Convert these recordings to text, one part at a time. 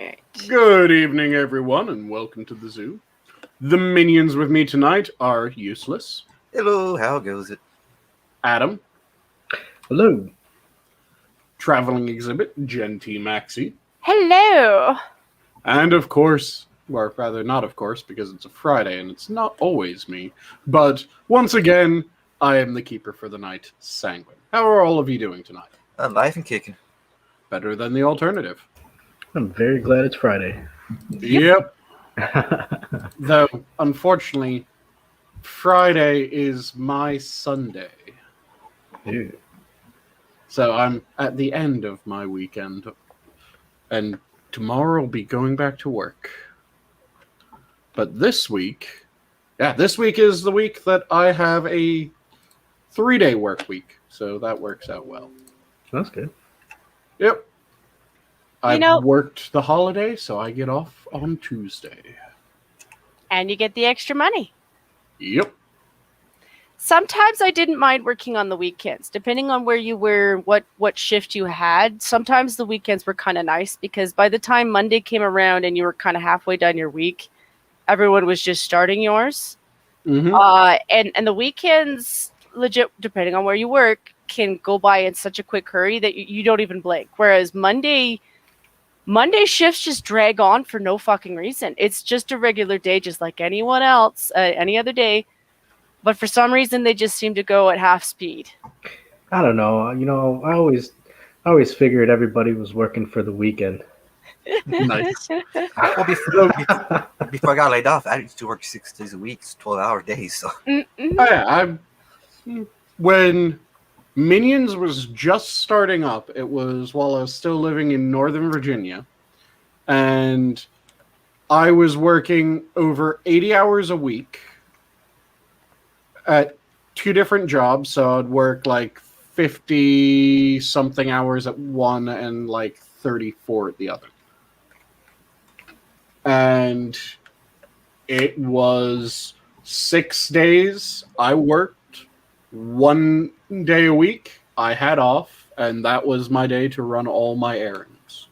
Right. Good evening, everyone, and welcome to the zoo. The minions with me tonight are Useless, Hello, how goes it? Adam, Hello. Traveling Exhibit, JenTMaxi, Hello. and of course, or rather not of course, because it's a Friday and it's not always me, but once again, I am the keeper for the night, Sanguine. How are all of you doing tonight? Life and kicking. Better than the alternative. I'm very glad it's Friday. Yep. Though, unfortunately, Friday is my Sunday. Dude. So I'm at the end of my weekend. And tomorrow I'll be going back to work. But this week is the week that I have a 3-day work week. So that works out well. That's good. Yep. I've worked the holiday, so I get off on Tuesday. And you get the extra money. Yep. Sometimes I didn't mind working on the weekends, depending on where you were, what shift you had. Sometimes the weekends were kind of nice because by the time Monday came around and you were kind of halfway done your week, everyone was just starting yours. Mm-hmm. And the weekends, legit, depending on where you work, can go by in such a quick hurry that you don't even blink. Whereas Monday shifts just drag on for no fucking reason. It's just a regular day, just like anyone else, any other day. But for some reason, they just seem to go at half speed. I don't know. You know, I always figured everybody was working for the weekend. Nice. Well, before I got laid off, I used to work 6 days a week, 12-hour days. So. Mm-hmm. Oh, yeah, when Minions was just starting up, it was while I was still living in Northern Virginia, and I was working over 80 hours a week at 2 different jobs. So I'd work like 50-something hours at one and like 34 at the other. And it was 6 days I worked. 1 day a week I had off, and that was my day to run all my errands.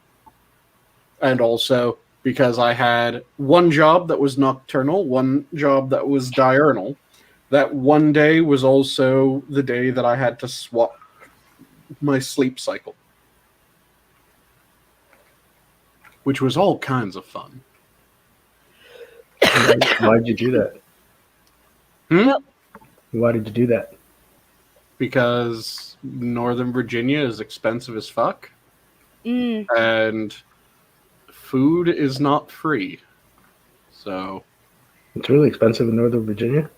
And also, because I had one job that was nocturnal, one job that was diurnal, that one day was also the day that I had to swap my sleep cycle. Which was all kinds of fun. Why did you do that? Well, Why did you do that? Because Northern Virginia is expensive as fuck. Mm. And food is not free. So It's really expensive in Northern Virginia.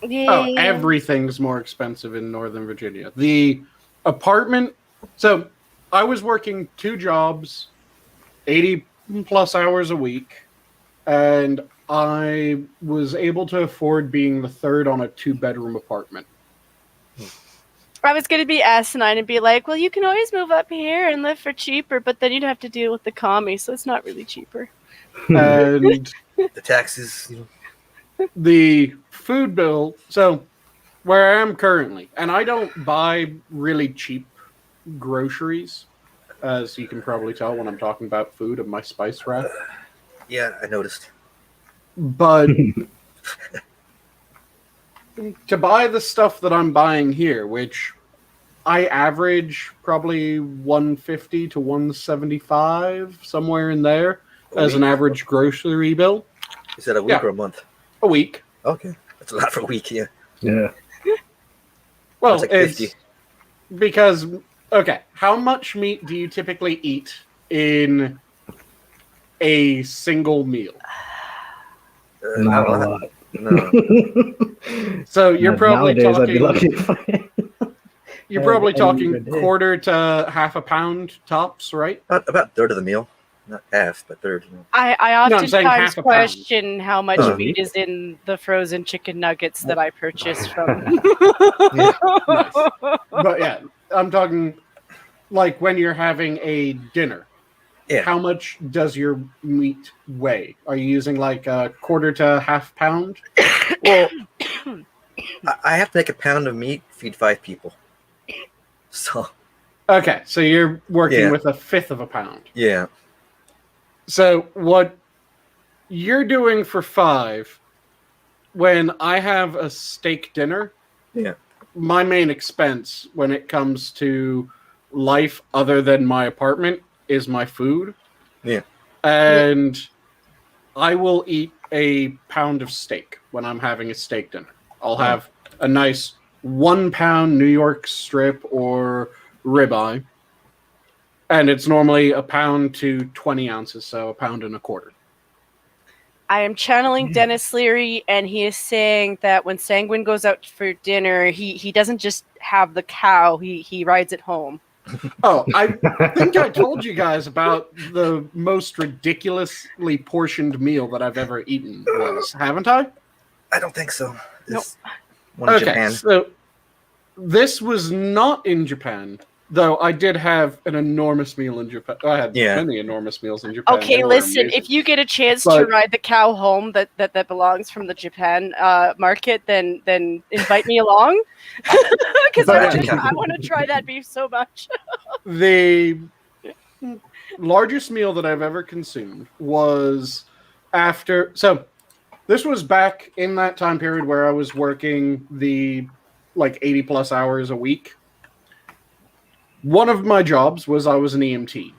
Yeah. Oh, everything's more expensive in Northern Virginia. The apartment... So, I was working 2 jobs, 80 plus hours a week, and I was able to afford being the third on a 2-bedroom apartment. I was going to be asinine and be like, well, you can always move up here and live for cheaper, but then you'd have to deal with the commie, so it's not really cheaper. And The taxes. the food bill... So, where I am currently, and I don't buy really cheap groceries, as you can probably tell when I'm talking about food and my spice rack. Yeah, I noticed. But to buy the stuff that I'm buying here, which I average probably $150 to $175, somewhere in there, as an average grocery bill. Is that a week or a month? A week. Okay, that's a lot for a week. Yeah. Yeah. Well, That's like 50. it's because, okay, how much meat do you typically eat in a single meal? Not a lot. No. So you're probably Nowadays, I'd be talking... lucky to find. You're probably I eat talking a day. quarter to half a pound tops, right? About a third of the meal. Not half, but third. I I'm saying oftentimes half a pound. question how much Oh. meat is in the frozen chicken nuggets that I purchase from. Nice. But yeah, I'm talking like when you're having a dinner. Yeah. How much does your meat weigh? Are you using like a quarter to half pound? Well, I have to make a pound of meat, feed 5 people. So. Okay, so you're working Yeah. with a fifth of a pound. Yeah. So what you're doing for 5, when I have a steak dinner, Yeah. my main expense when it comes to life other than my apartment is my food. Yeah. And I will eat a pound of steak when I'm having a steak dinner. I'll have a nice 1 pound New York strip or ribeye. And it's normally a pound to 20 ounces, so a pound and a quarter. I am channeling Dennis Leary, and he is saying that when Sanguine goes out for dinner, he doesn't just have the cow; he rides it home. Oh, I think I told you guys about the most ridiculously portioned meal that I've ever eaten was, haven't I? I don't think so. Nope. One in Okay, Japan. so this was not in Japan, though I did have an enormous meal in Japan. I had many enormous meals in Japan. Okay, listen, if you get a chance to ride the cow home that belongs from the Japan market, then invite me along, because I want to try that beef so much. The largest meal that I've ever consumed was after... So this was back in that time period where I was working the 80 plus hours a week. One of my jobs was I was an EMT.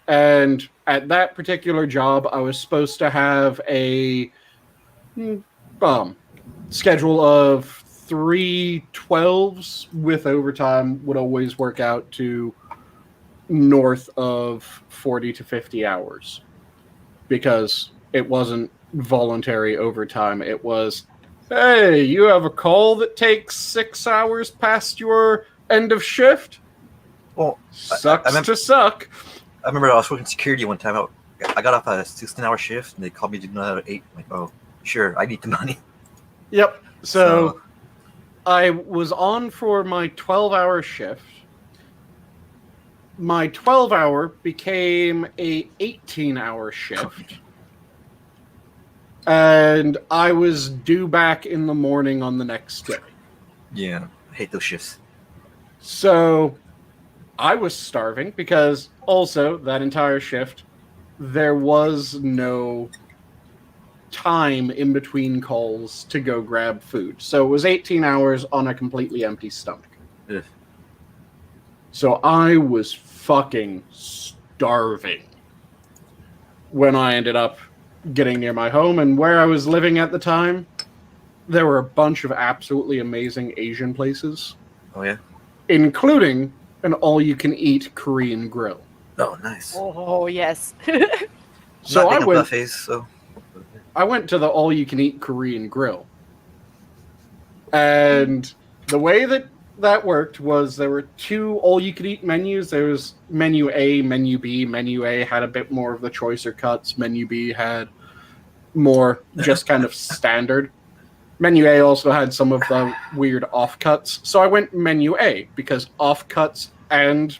And at that particular job, I was supposed to have a schedule of 3 12s with overtime would always work out to north of 40 to 50 hours. Because it wasn't voluntary overtime. It was, hey, you have a call that takes 6 hours past your end of shift? Well, sucks to suck. I remember I was working security one time. I got off a 16-hour shift, and they called me to do another 8. I'm like, oh, sure, I need the money. Yep. So I was on for my 12-hour shift. My 12-hour became a 18-hour shift. And I was due back in the morning on the next day. Yeah, I hate those shifts. So I was starving because also that entire shift, there was no time in between calls to go grab food. So it was 18 hours on a completely empty stomach. Ugh. So I was fucking starving when I ended up getting near my home. And where I was living at the time, there were a bunch of absolutely amazing Asian places. Oh, yeah? Including an all-you-can-eat Korean grill. Oh, nice. Oh, yes. So I went. Buffets, so I went to the all-you-can-eat Korean grill, and the way that worked was there were 2 all-you-can-eat menus. There was menu A, menu B. Menu A had a bit more of the choicer cuts. Menu B had more just kind of standard. Menu A also had some of the weird offcuts. So I went menu A because offcuts and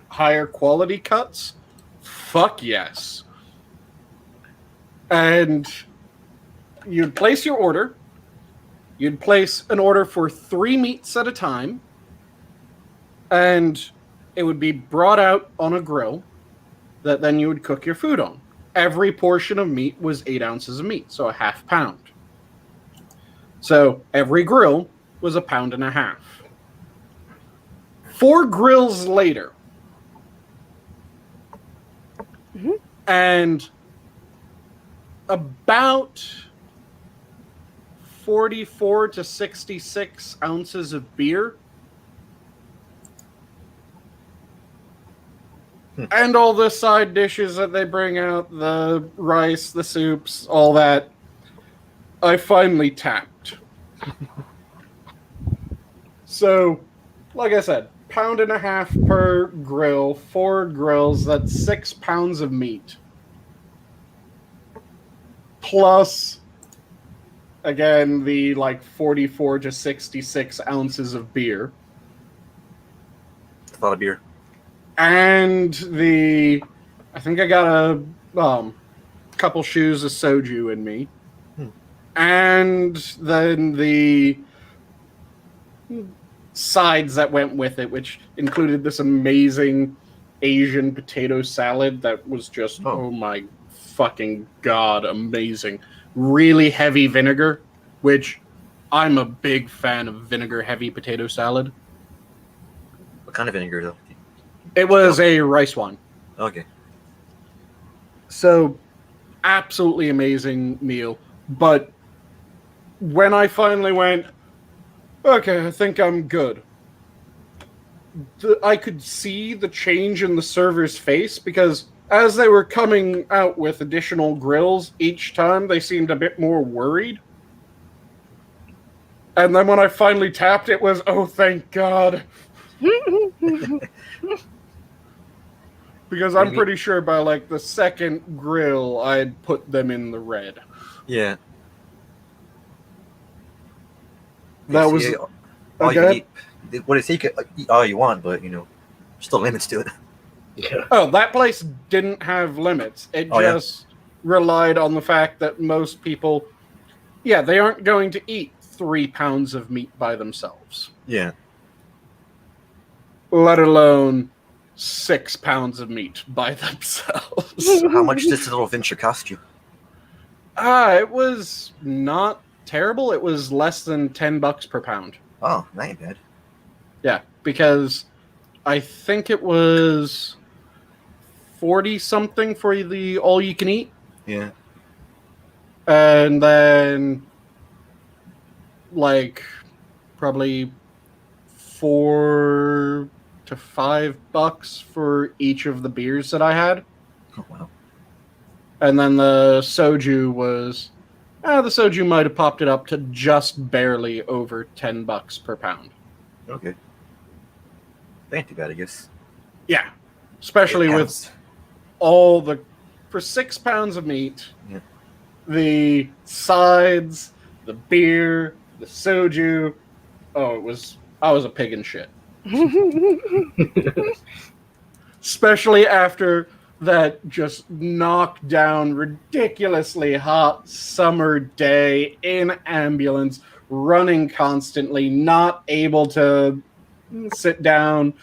higher quality cuts, fuck yes. And you'd place your order. You'd place an order for 3 meats at a time. And it would be brought out on a grill that then you would cook your food on. Every portion of meat was 8 ounces of meat, so a half pound. So every grill was a pound and a half. 4 grills later, and about 44 to 66 ounces of beer, and all the side dishes that they bring out, the rice, the soups, all that, I finally tapped. So, like I said, pound and a half per grill, 4 grills, that's 6 pounds of meat. Plus, again, the 44 to 66 ounces of beer. That's a lot of beer. And I think I got a couple shoes of soju in me. And then the sides that went with it, which included this amazing Asian potato salad that was just, oh my fucking god, amazing. Really heavy vinegar, which I'm a big fan of vinegar-heavy potato salad. What kind of vinegar, though? It was a rice wine. Okay. So, absolutely amazing meal. But when I finally went, okay, I think I'm good, I could see the change in the server's face, because as they were coming out with additional grills each time, they seemed a bit more worried. And then when I finally tapped, it was, oh, thank God. Because I'm pretty sure by like the second grill, I'd put them in the red. Yeah. That was... all you can eat. What it say, you can eat all you want, but, there's still limits to it. Yeah. Oh, that place didn't have limits. It just relied on the fact that most people, they aren't going to eat 3 pounds of meat by themselves. Yeah. Let alone 6 pounds of meat by themselves. So how much does this little venture cost you? It was not terrible. It was less than $10 per pound. Oh, that ain't bad. Yeah, because I think it was 40 something for the all you can eat. Yeah. And then like probably $4 to $5 for each of the beers that I had. Oh, wow. And then the soju was the soju might have popped it up to just barely over $10 per pound. Okay. That ain't too bad, I guess. Yeah. Especially with all the... For 6 pounds of meat, the sides, the beer, the soju... Oh, I was a pig in shit. Especially after that just knockdown, ridiculously hot summer day in ambulance, running constantly, not able to sit down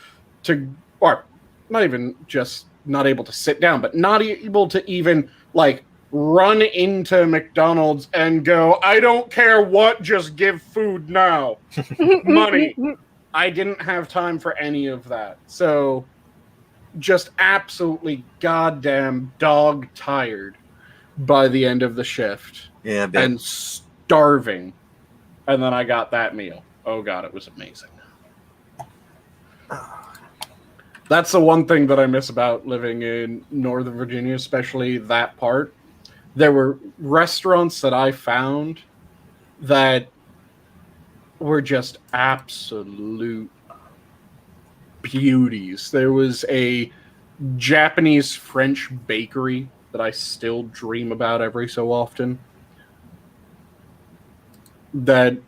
or not even just not able to sit down, but not able to even like run into McDonald's and go, I don't care what, just give food now. Money. I didn't have time for any of that. So just absolutely goddamn dog tired by the end of the shift. Yeah, and starving. And then I got that meal. Oh god, it was amazing. That's the one thing that I miss about living in Northern Virginia, especially that part. There were restaurants that I found that were just absolute beauties. There was a Japanese French bakery that I still dream about every so often. That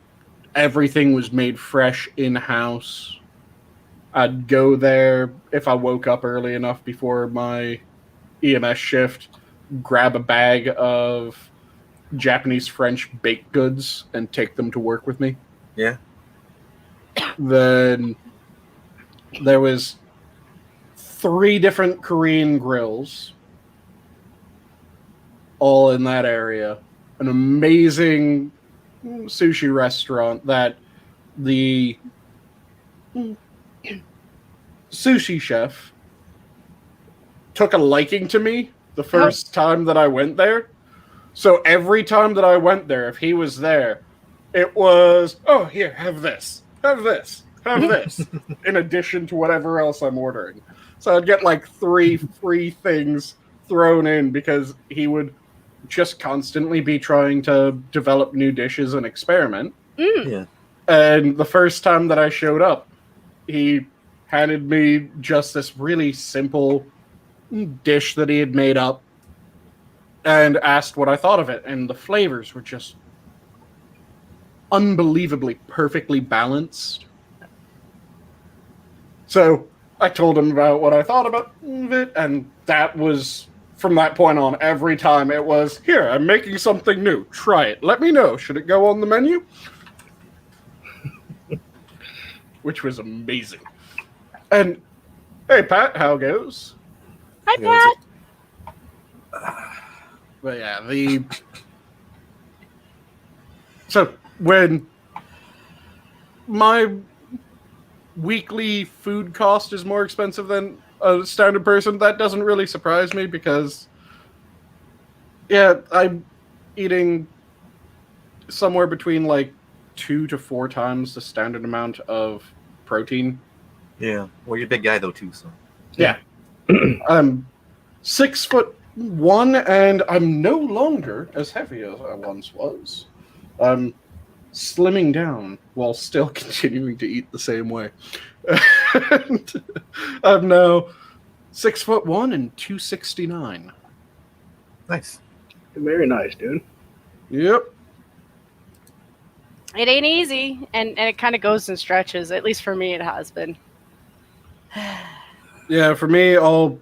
everything was made fresh in-house. I'd go there if I woke up early enough before my EMS shift, grab a bag of Japanese French baked goods and take them to work with me. Yeah. Then there was 3 different Korean grills all in that area. An amazing sushi restaurant that the sushi chef took a liking to me the first time that I went there. So every time that I went there, if he was there, it was, oh, here, have this, have this, have this, in addition to whatever else I'm ordering. So I'd get like 3 free things thrown in because he would just constantly be trying to develop new dishes and experiment. Yeah. And the first time that I showed up, he handed me just this really simple dish that he had made up and asked what I thought of it. And the flavors were just unbelievably perfectly balanced. So I told him about what I thought about it, and that was, from that point on, every time it was, here, I'm making something new. Try it. Let me know. Should it go on the menu? Which was amazing. And Hey, Pat, how goes? Hi, Yeah, Pat. But yeah, so when my weekly food cost is more expensive than a standard person, that doesn't really surprise me because, yeah, I'm eating somewhere between like 2 to 4 times the standard amount of protein. Yeah. Well, you're a big guy though too, so. Yeah. I'm 6'1", and I'm no longer as heavy as I once was. I'm slimming down while still continuing to eat the same way. And I'm now 6'1" and 269. Nice. Very nice, dude. Yep. It ain't easy, and it kind of goes in stretches. At least for me, it has been. Yeah, for me, I'll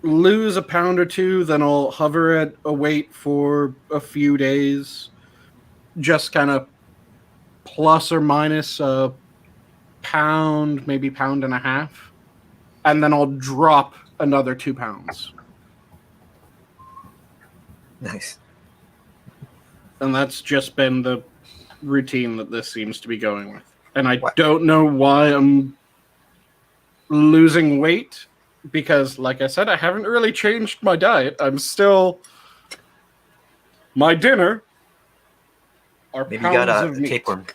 lose a pound or two, then I'll hover at a weight for a few days, just kind of plus or minus a pound, maybe pound and a half, and then I'll drop another 2 pounds. Nice. And that's just been the routine that this seems to be going with. And I What? don't know why I'm losing weight, because, like I said, I haven't really changed my diet. I'm still... My dinner are Maybe you got pounds a of meat. tapeworm.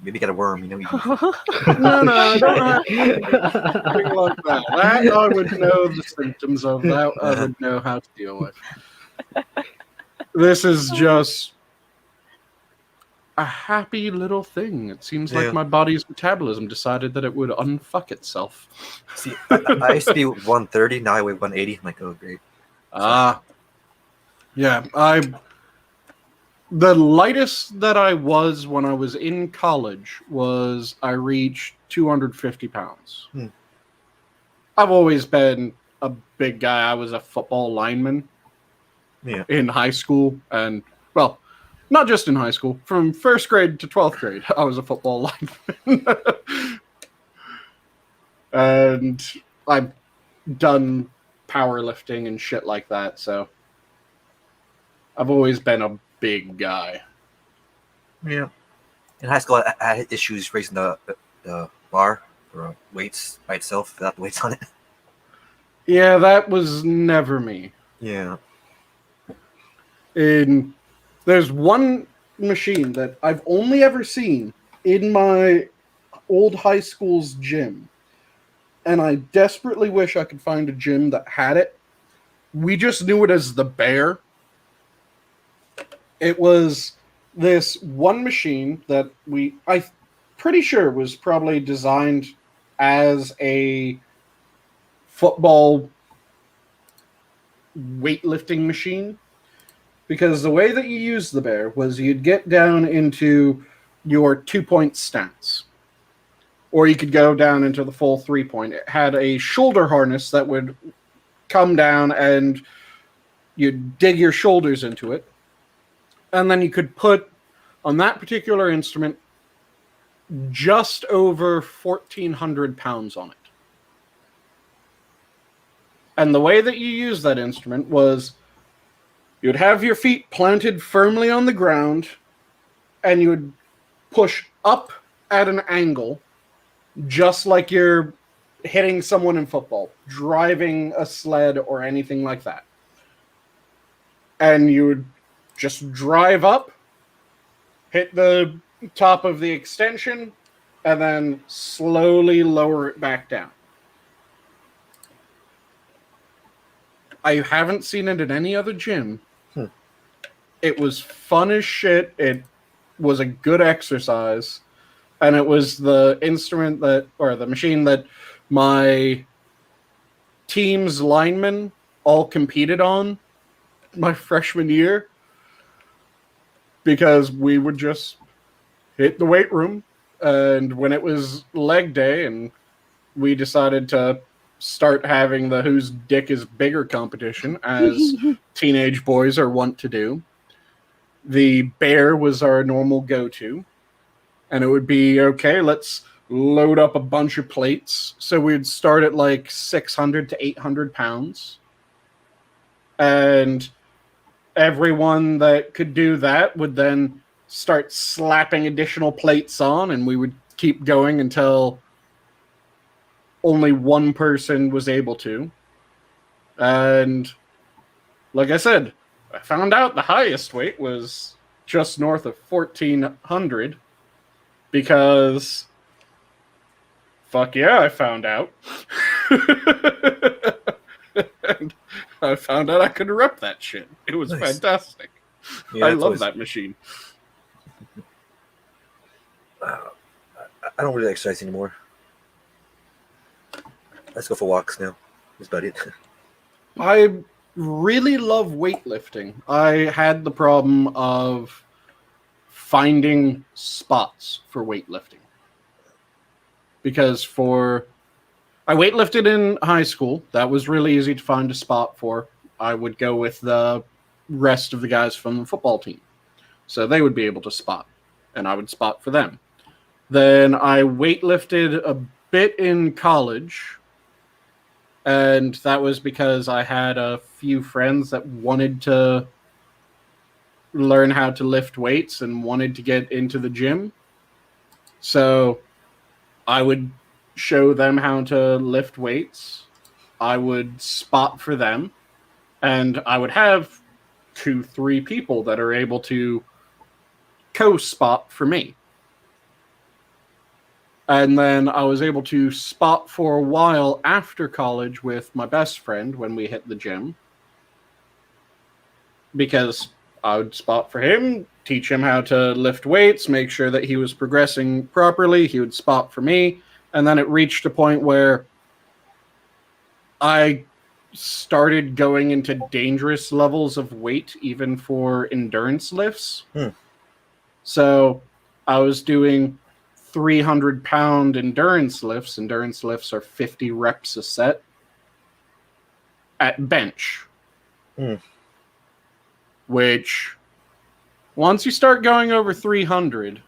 Maybe you got a worm. You know. No, I don't have anything like that. That I would know the symptoms of. That I would know how to deal with. This is just a happy little thing. It seems Yeah. like my body's metabolism decided that it would unfuck itself. See, I used to be 130. Now I weigh 180. I'm like, oh great. Yeah, the lightest that I was when I was in college was I reached 250 pounds. I've always been a big guy. I was a football lineman in high school, and, well, not just in high school. From 1st grade to 12th grade, I was a football lineman. And I've done powerlifting and shit like that, so I've always been a big guy. Yeah. In high school, I had issues raising the bar for weights by itself without the weights on it. Yeah, that was never me. Yeah. There's one machine that I've only ever seen in my old high school's gym, and I desperately wish I could find a gym that had it. We just knew it as the Bear. It was this one machine that I'm pretty sure was probably designed as a football weightlifting machine, because the way that you used the Bear was you'd get down into your 2-point stance, or you could go down into the full 3-point. It had a shoulder harness that would come down and you'd dig your shoulders into it. And then you could put, on that particular instrument, just over 1,400 pounds on it. And the way that you used that instrument was you'd have your feet planted firmly on the ground, and you would push up at an angle, just like you're hitting someone in football, driving a sled or anything like that. And you would just drive up, hit the top of the extension, and then slowly lower it back down. I haven't seen it at any other gym. It was fun as shit. It was a good exercise. And it was the instrument or the machine that my team's linemen all competed on my freshman year, because we would just hit the weight room, and when it was leg day and we decided to start having the whose dick is bigger competition, as teenage boys are wont to do, the Bear was our normal go-to. And it would be, okay, let's load up a bunch of plates. So we'd start at like 600 to 800 pounds. And everyone that could do that would then start slapping additional plates on, and we would keep going until only one person was able to. And like I said, I found out the highest weight was just north of 1,400 because fuck yeah, I found out. And I found out I could rep that shit. It was fantastic. Yeah, I love that machine. I don't really exercise anymore. Let's go for walks now. That's about it. I really love weightlifting. I had the problem of finding spots for weightlifting. Because I weightlifted in high school. That was really easy to find a spot for. I would go with the rest of the guys from the football team. So they would be able to spot, and I would spot for them. Then I weightlifted a bit in college, and that was because I had a few friends that wanted to learn how to lift weights and wanted to get into the gym. So I would show them how to lift weights. I would spot for them, and I would have 2-3 people that are able to co-spot for me. And then I was able to spot for a while after college with my best friend when we hit the gym. Because I would spot for him, teach him how to lift weights, make sure that he was progressing properly. He would spot for me. And then it reached a point where I started going into dangerous levels of weight, even for endurance lifts. So I was doing 300-pound endurance lifts. Endurance lifts are 50 reps a set at bench. Which, once you start going over 300,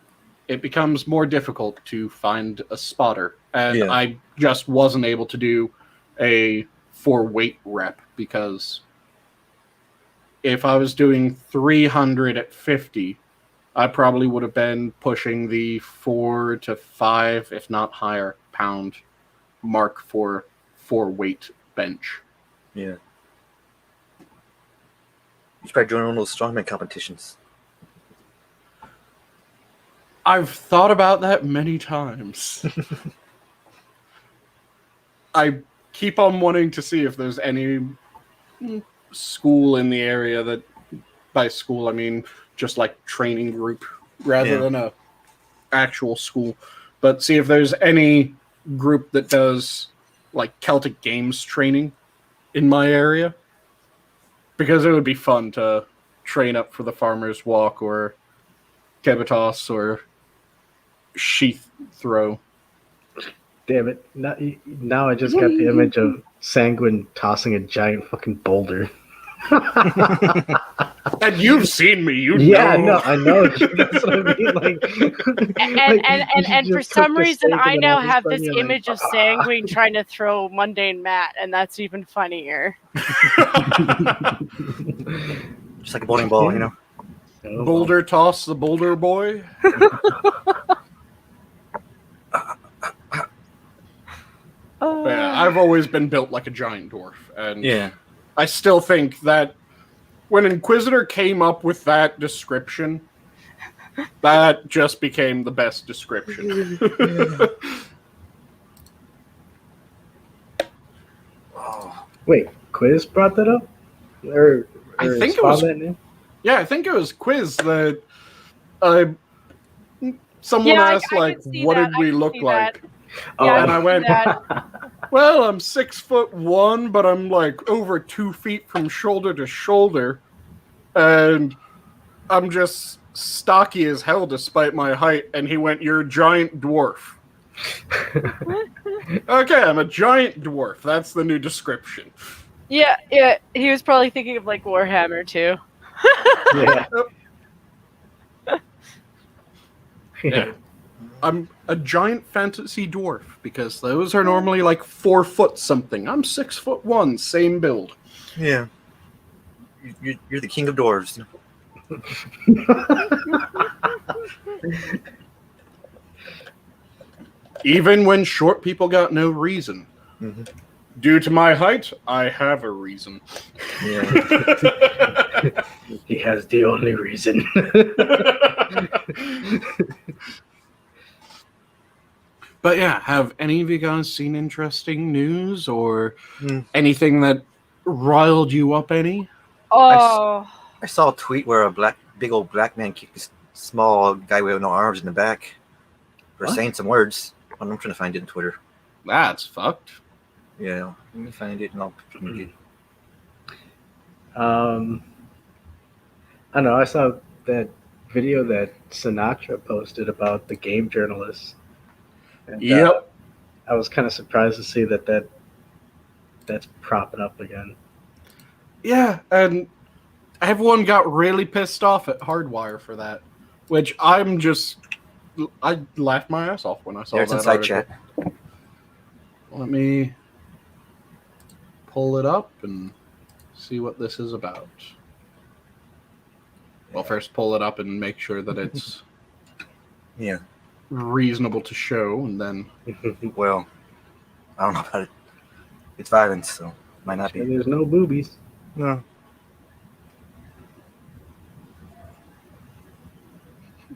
it becomes more difficult to find a spotter. And I just wasn't able to do a 4-weight rep, because if I was doing 300 at 50, I probably would have been pushing the 4 to 5, if not higher, pound mark for 4-weight bench. Yeah. You should probably join one of those strongman competitions. I've thought about that many times. I keep on wanting to see if there's any school in the area that, by school I mean just like training group rather than a actual school, but see if there's any group that does like Celtic Games training in my area, because it would be fun to train up for the Farmer's Walk or Kebitos or Sheath Throw. Damn it. Now I just got the image of Sanguine tossing a giant fucking boulder. And you've seen me, you yeah, know. no, I know. That's what I mean. Like, and for some reason, I now have this image of Sanguine trying to throw mundane Matt, and that's even funnier. Just like a bowling ball, you know. Boulder toss the boulder boy. Yeah, I've always been built like a giant dwarf, and I still think that when Inquisitor came up with that description, that just became the best description. Wait, Quiz brought that up? Or I think it was. that name? Yeah, I think it was Quiz that someone asked, like, what did we look like? Yeah, and I went, well, I'm 6'1", but I'm like over 2 feet from shoulder to shoulder, and I'm just stocky as hell despite my height. And he went, "You're a giant dwarf." Okay, I'm a giant dwarf. That's the new description. Yeah. He was probably thinking of like Warhammer too. Yeah. I'm a giant fantasy dwarf because those are normally like 4 foot something. I'm 6'1", same build. Yeah. You're the king of dwarves. Even when short people got no reason. Mm-hmm. Due to my height, I have a reason. Yeah. He has the only reason. But yeah, have any of you guys seen interesting news or Mm. anything that riled you up any? Oh, I saw a tweet where a big old black man kicked this small guy with no arms in the back for What? saying some words. I'm trying to find it on Twitter. That's fucked. Yeah, let me find it and I'll link it. I don't know. I saw that video that Sinatra posted about the game journalist. And, Yep. I was kind of surprised to see that's propping up again. Yeah, and everyone got really pissed off at Hardwire for that, which I laughed my ass off when I saw There's that inside article. chat. Let me pull it up and see what this is about. Well, first pull it up and make sure that it's Yeah. reasonable to show, and then Well, I don't know about it. It's violence, so might not And be. there's no boobies. No.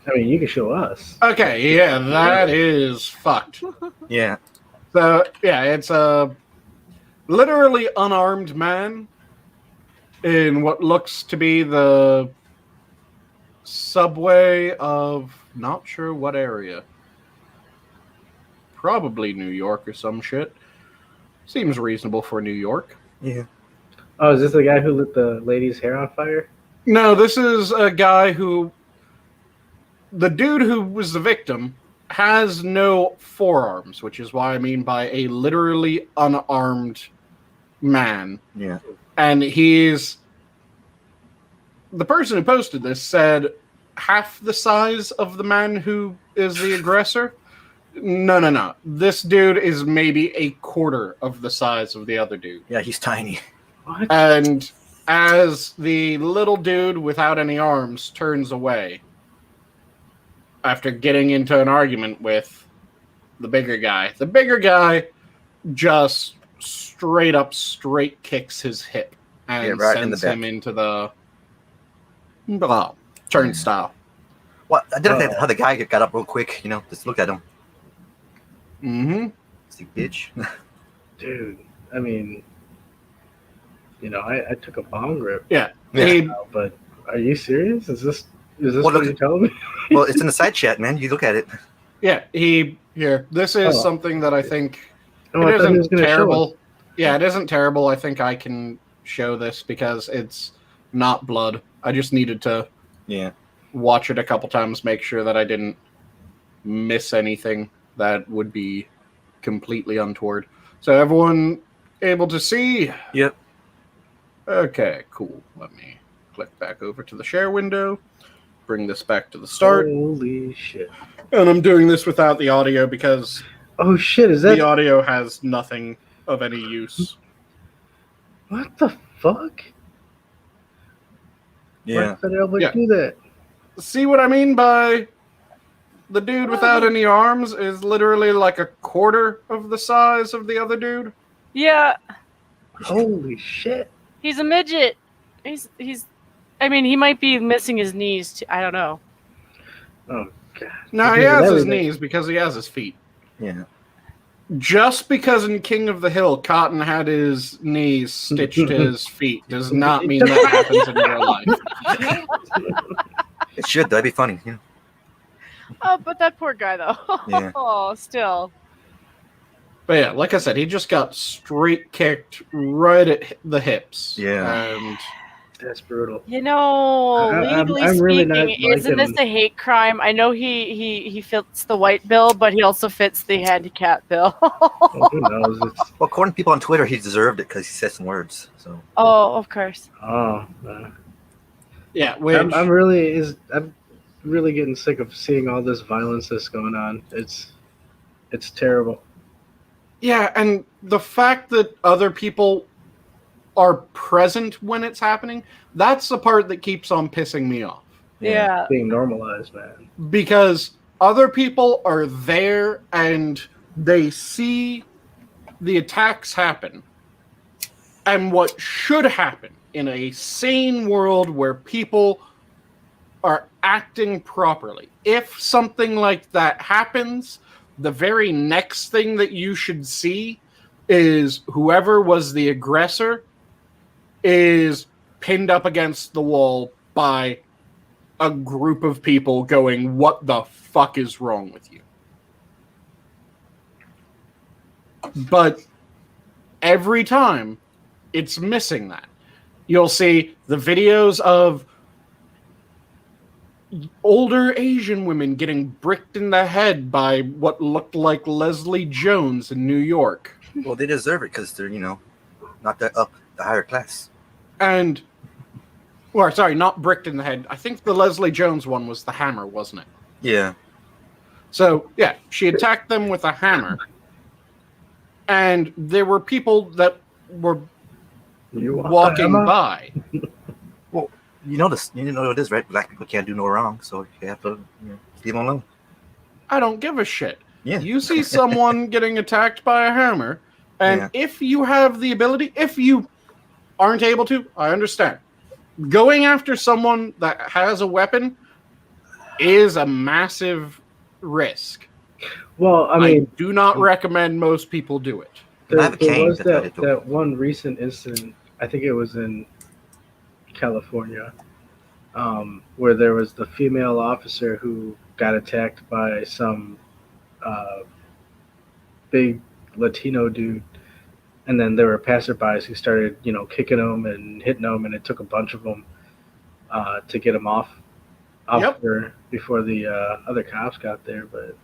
I mean, you can show us. okay, yeah, that is fucked. Yeah. So yeah, it's a literally unarmed man in what looks to be the subway of not sure what area. Probably New York or some shit. Seems reasonable for New York. Yeah. Oh, is this the guy who lit the lady's hair on fire? No, this is a guy who... The dude who was the victim has no forearms, which is what I mean by a literally unarmed man. Yeah. And he's... The person who posted this said half the size of the man who is the aggressor. No. This dude is maybe a quarter of the size of the other dude. Yeah, he's tiny. What? And as the little dude without any arms turns away after getting into an argument with the bigger guy just straight kicks his hip and right in the sends back. him into the turnstile. What? I didn't think how the guy got up real quick. Just look at him. Mm-hmm. See, bitch. Dude, I mean, I took a bong rip. Yeah. Yeah. He- But are you serious? Is this Well, what look- you're telling me? Well, it's in the side chat, man. You look at it. Here. This is Oh. something that I think Oh, it I thought he was isn't gonna show us. terrible. Yeah, it isn't terrible. I think I can show this because it's not blood. I just needed to Yeah. watch it a couple times, make sure that I didn't miss anything that would be completely untoward. So everyone able to see? Yep. Okay, cool. Let me click back over to the share window, bring this back to the start. Holy shit! And I'm doing this without the audio because Oh shit! Is that the audio has nothing of any use. what the fuck? Yeah. Why did I Yeah. do that? See what I mean by the dude without any arms is literally like a quarter of the size of the other dude? yeah. Holy shit! He's a midget. He's. I mean, he might be missing his knees too. I don't know. Oh god! No, he Because of has his everything. knees because he has his feet. Yeah. Just because in King of the Hill, Cotton had his knees stitched to his feet does not mean that happens in real life. It should. That'd be funny. Yeah. Oh, but that poor guy though. Yeah. Oh, still. But yeah, like I said, he just got straight kicked right at the hips. Yeah. And That's brutal. Legally I'm really not speaking, isn't this liking- a hate crime? I know he fits the white bill, but he also fits the handicap bill. Well, who knows? It's, Well, according to people on Twitter, he deserved it because he said some words. So. Oh, of course. oh, yeah, which I'm really getting sick of seeing all this violence that's going on. It's terrible. Yeah, and the fact that other people are present when it's happening, that's the part that keeps on pissing me off. Yeah. Being normalized, man. Because other people are there and they see the attacks happen. And what should happen in a sane world where people are acting properly. If something like that happens, the very next thing that you should see is whoever was the aggressor is pinned up against the wall by a group of people going, "What the fuck is wrong with you?" But every time, it's missing that. You'll see the videos of older Asian women getting bricked in the head by what looked like Leslie Jones in New York. Well, they deserve it because they're, not that up the higher class. And, well, sorry, not bricked in the head. I think the Leslie Jones one was the hammer, wasn't it? Yeah. So, yeah, she attacked them with a hammer. And there were people that were walking by. Well, you know this. You know it is, right? Black people can't do no wrong, so you have to leave them alone. I don't give a shit. Yeah. You see someone getting attacked by a hammer, and if you have the ability, if you aren't able to, I understand. Going after someone that has a weapon is a massive risk. Well, I mean, do not recommend most people do it. There was that one recent incident, I think it was in California, where there was the female officer who got attacked by some big Latino dude, and then there were passerbys who started, kicking them and hitting them, and it took a bunch of them to get them off her before the other cops got there. But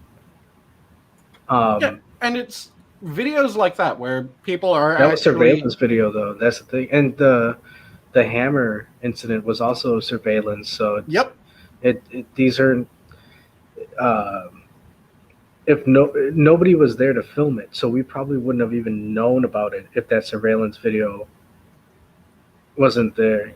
and it's videos like that where people are that was surveillance video, though. That's the thing, and the hammer incident was also surveillance. So these are if nobody was there to film it, so we probably wouldn't have even known about it if that surveillance video wasn't there.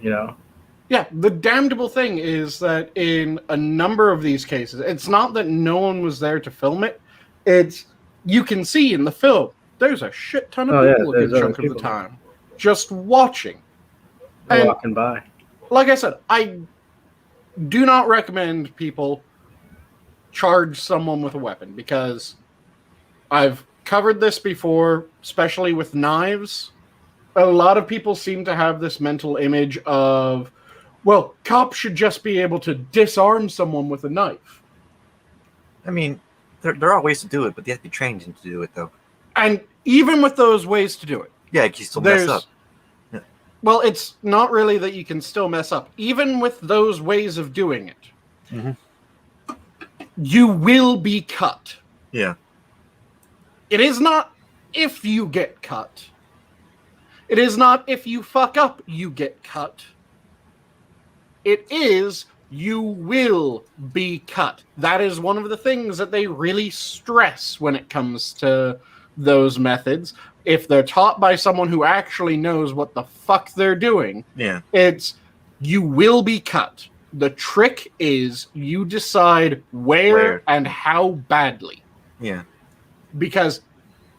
Yeah, the damnable thing is that in a number of these cases, it's not that no one was there to film it. It's, you can see in the film, there's a shit ton of people a good chunk of the time just watching. And walking by. Like I said, I do not recommend people charge someone with a weapon because I've covered this before, especially with knives. A lot of people seem to have this mental image of, well, cops should just be able to disarm someone with a knife. I mean, there are ways to do it, but they have to be trained to do it, though. And even with those ways to do it, you still mess up. Yeah. Well, it's not really that you can still mess up. Even with those ways of doing it, you will be cut. Yeah. It is not if you get cut. It is not if you fuck up, you get cut. It is you will be cut. That is one of the things that they really stress when it comes to those methods. If they're taught by someone who actually knows what the fuck they're doing, it's you will be cut. The trick is you decide where and how badly. Yeah. Because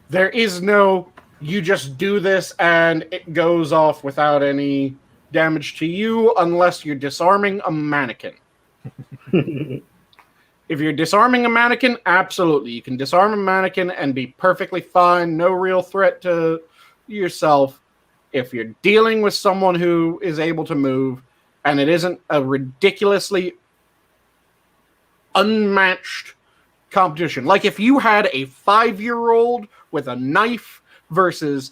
there is no, you just do this and it goes off without any damage to you unless you're disarming a mannequin. If you're disarming a mannequin, absolutely. You can disarm a mannequin and be perfectly fine. No real threat to yourself. If you're dealing with someone who is able to move and it isn't a ridiculously unmatched competition. Like if you had a 5-year-old with a knife versus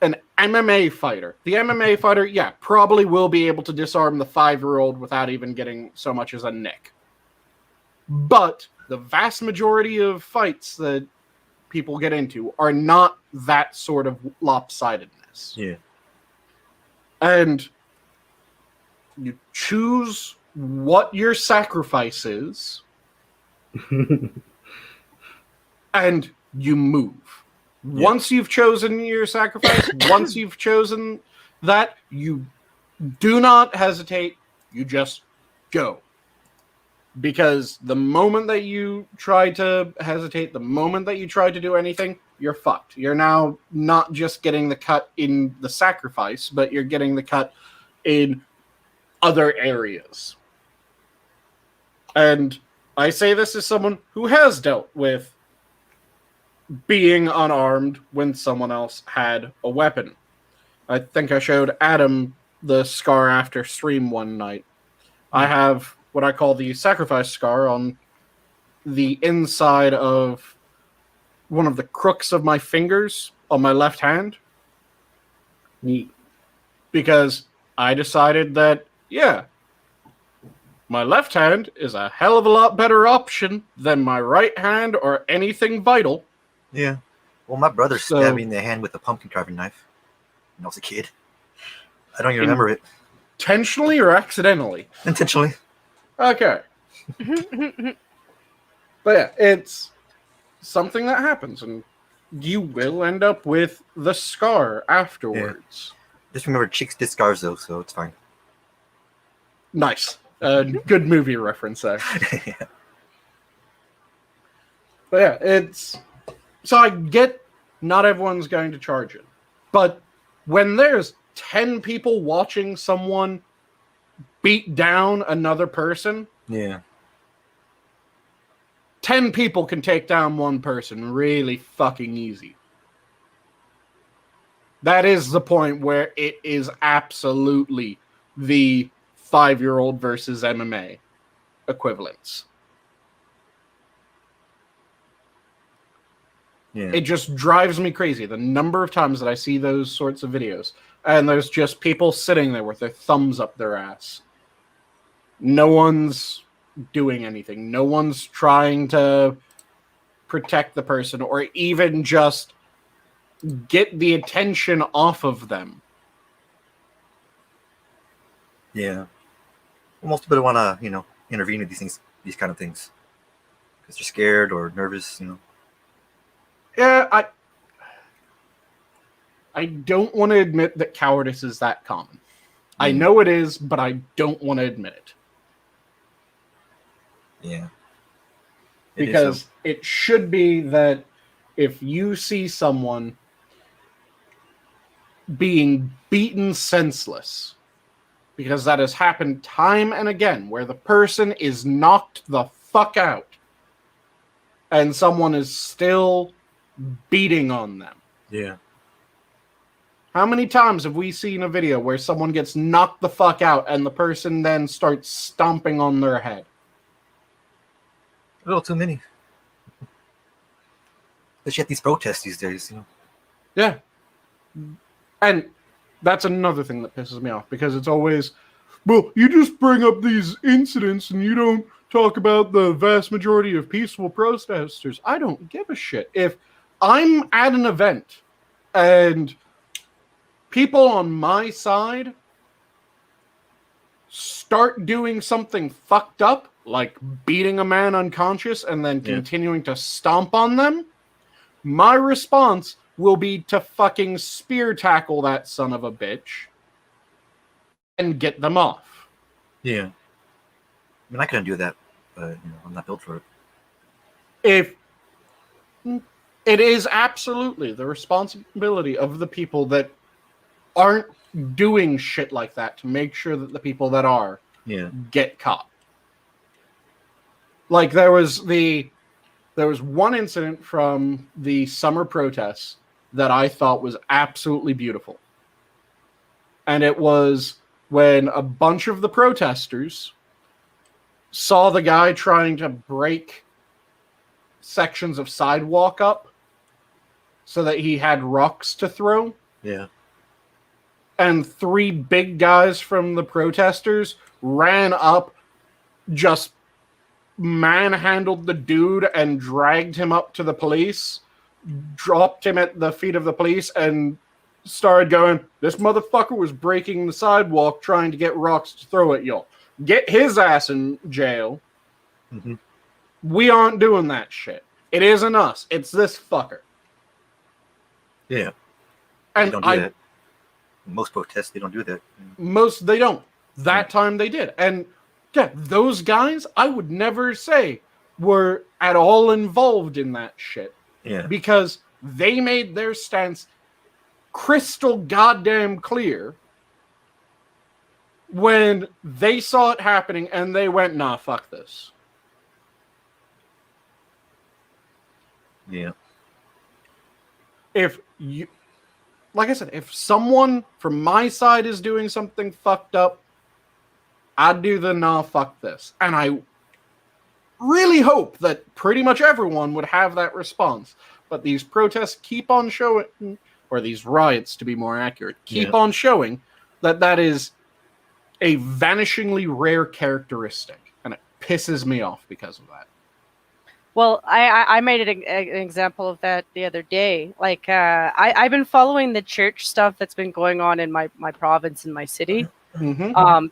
an MMA fighter. The MMA fighter, probably will be able to disarm the 5-year-old without even getting so much as a nick. But the vast majority of fights that people get into are not that sort of lopsidedness. Yeah. And you choose what your sacrifice is, and you move. Once you've chosen your sacrifice, once you've chosen that, you do not hesitate. You just go. Because the moment that you try to hesitate, the moment that you try to do anything, you're fucked. You're now not just getting the cut in the sacrifice, but you're getting the cut in other areas. And I say this as someone who has dealt with being unarmed when someone else had a weapon. I think I showed Adam the scar after stream one night. I have what I call the sacrifice scar on the inside of one of the crooks of my fingers on my left hand. Neat. Because I decided that, yeah, my left hand is a hell of a lot better option than my right hand or anything vital. Yeah. Well, my brother stabbed me in the hand with a pumpkin carving knife when I was a kid. I don't even remember it. Intentionally or accidentally? Intentionally. Okay. But yeah, it's something that happens, and you will end up with the scar afterwards. Yeah. Just remember, chicks did scars, though, so it's fine. Nice. Good movie reference there. Yeah. But yeah, it's... So I get not everyone's going to charge it. But when there's 10 people watching someone beat down another person... Yeah. 10 people can take down one person really fucking easy. That is the point where it is absolutely the 5-year-old versus MMA equivalents. Yeah. It just drives me crazy. The number of times that I see those sorts of videos, and there's just people sitting there with their thumbs up their ass. No one's doing anything. No one's trying to protect the person or even just get the attention off of them. Yeah. Well, most people want to, intervene with these kind of things. Because they're scared or nervous, Yeah, I don't want to admit that cowardice is that common. I know it is, but I don't want to admit it. Yeah. Because it should be that if you see someone being beaten senseless, because that has happened time and again, where the person is knocked the fuck out, and someone is still beating on them. Yeah. How many times have we seen a video where someone gets knocked the fuck out and the person then starts stomping on their head? A little too many. Especially at these protests these days, Yeah. And that's another thing that pisses me off, because it's always, well, you just bring up these incidents and you don't talk about the vast majority of peaceful protesters. I don't give a shit. If I'm at an event and people on my side start doing something fucked up, like beating a man unconscious and then continuing to stomp on them, my response will be to fucking spear tackle that son of a bitch and get them off. Yeah. I mean, I couldn't do that, but I'm not built for it. If it is absolutely the responsibility of the people that aren't doing shit like that to make sure that the people that are get caught. Like there was one incident from the summer protests that I thought was absolutely beautiful. And it was when a bunch of the protesters saw the guy trying to break sections of sidewalk up so that he had rocks to throw. Yeah. And 3 big guys from the protesters ran up, just manhandled the dude and dragged him up to the police, dropped him at the feet of the police, and started going, this motherfucker was breaking the sidewalk trying to get rocks to throw at y'all. get his ass in jail. Mm-hmm. We aren't doing that shit. It isn't us. It's this fucker. Yeah. They And don't do that. Most protests, they don't do that. Most they don't. That time they did. And yeah, those guys, I would never say were at all involved in that shit. Yeah. Because they made their stance crystal goddamn clear when they saw it happening and they went, nah, fuck this. Yeah. If you, like I said, if someone from my side is doing something fucked up, I'd do the nah, fuck this. And I really hope that pretty much everyone would have that response. But these protests keep on showing, or these riots to be more accurate, keep on showing that that is a vanishingly rare characteristic. And it pisses me off because of that. Well, I made an example of that the other day. Like, I've been following the church stuff that's been going on in my province and my city.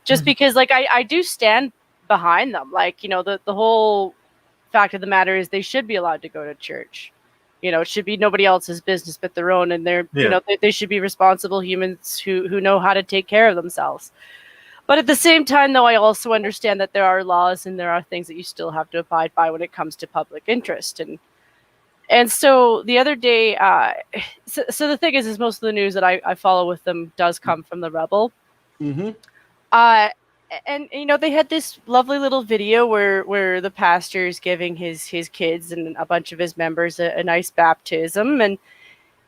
Just because, like, I do stand behind them. Like, you know, the whole fact of the matter is they should be allowed to go to church. You know, it should be nobody else's business but their own. And they're, you know, they should be responsible humans who know how to take care of themselves. But at the same time, though, I also understand that there are laws and there are things that you still have to abide by when it comes to public interest. And so the other day, so the thing is most of the news that I follow with them does come from the Rebel. And, you know, they had this lovely little video where the pastor is giving his kids and a bunch of his members a nice baptism. And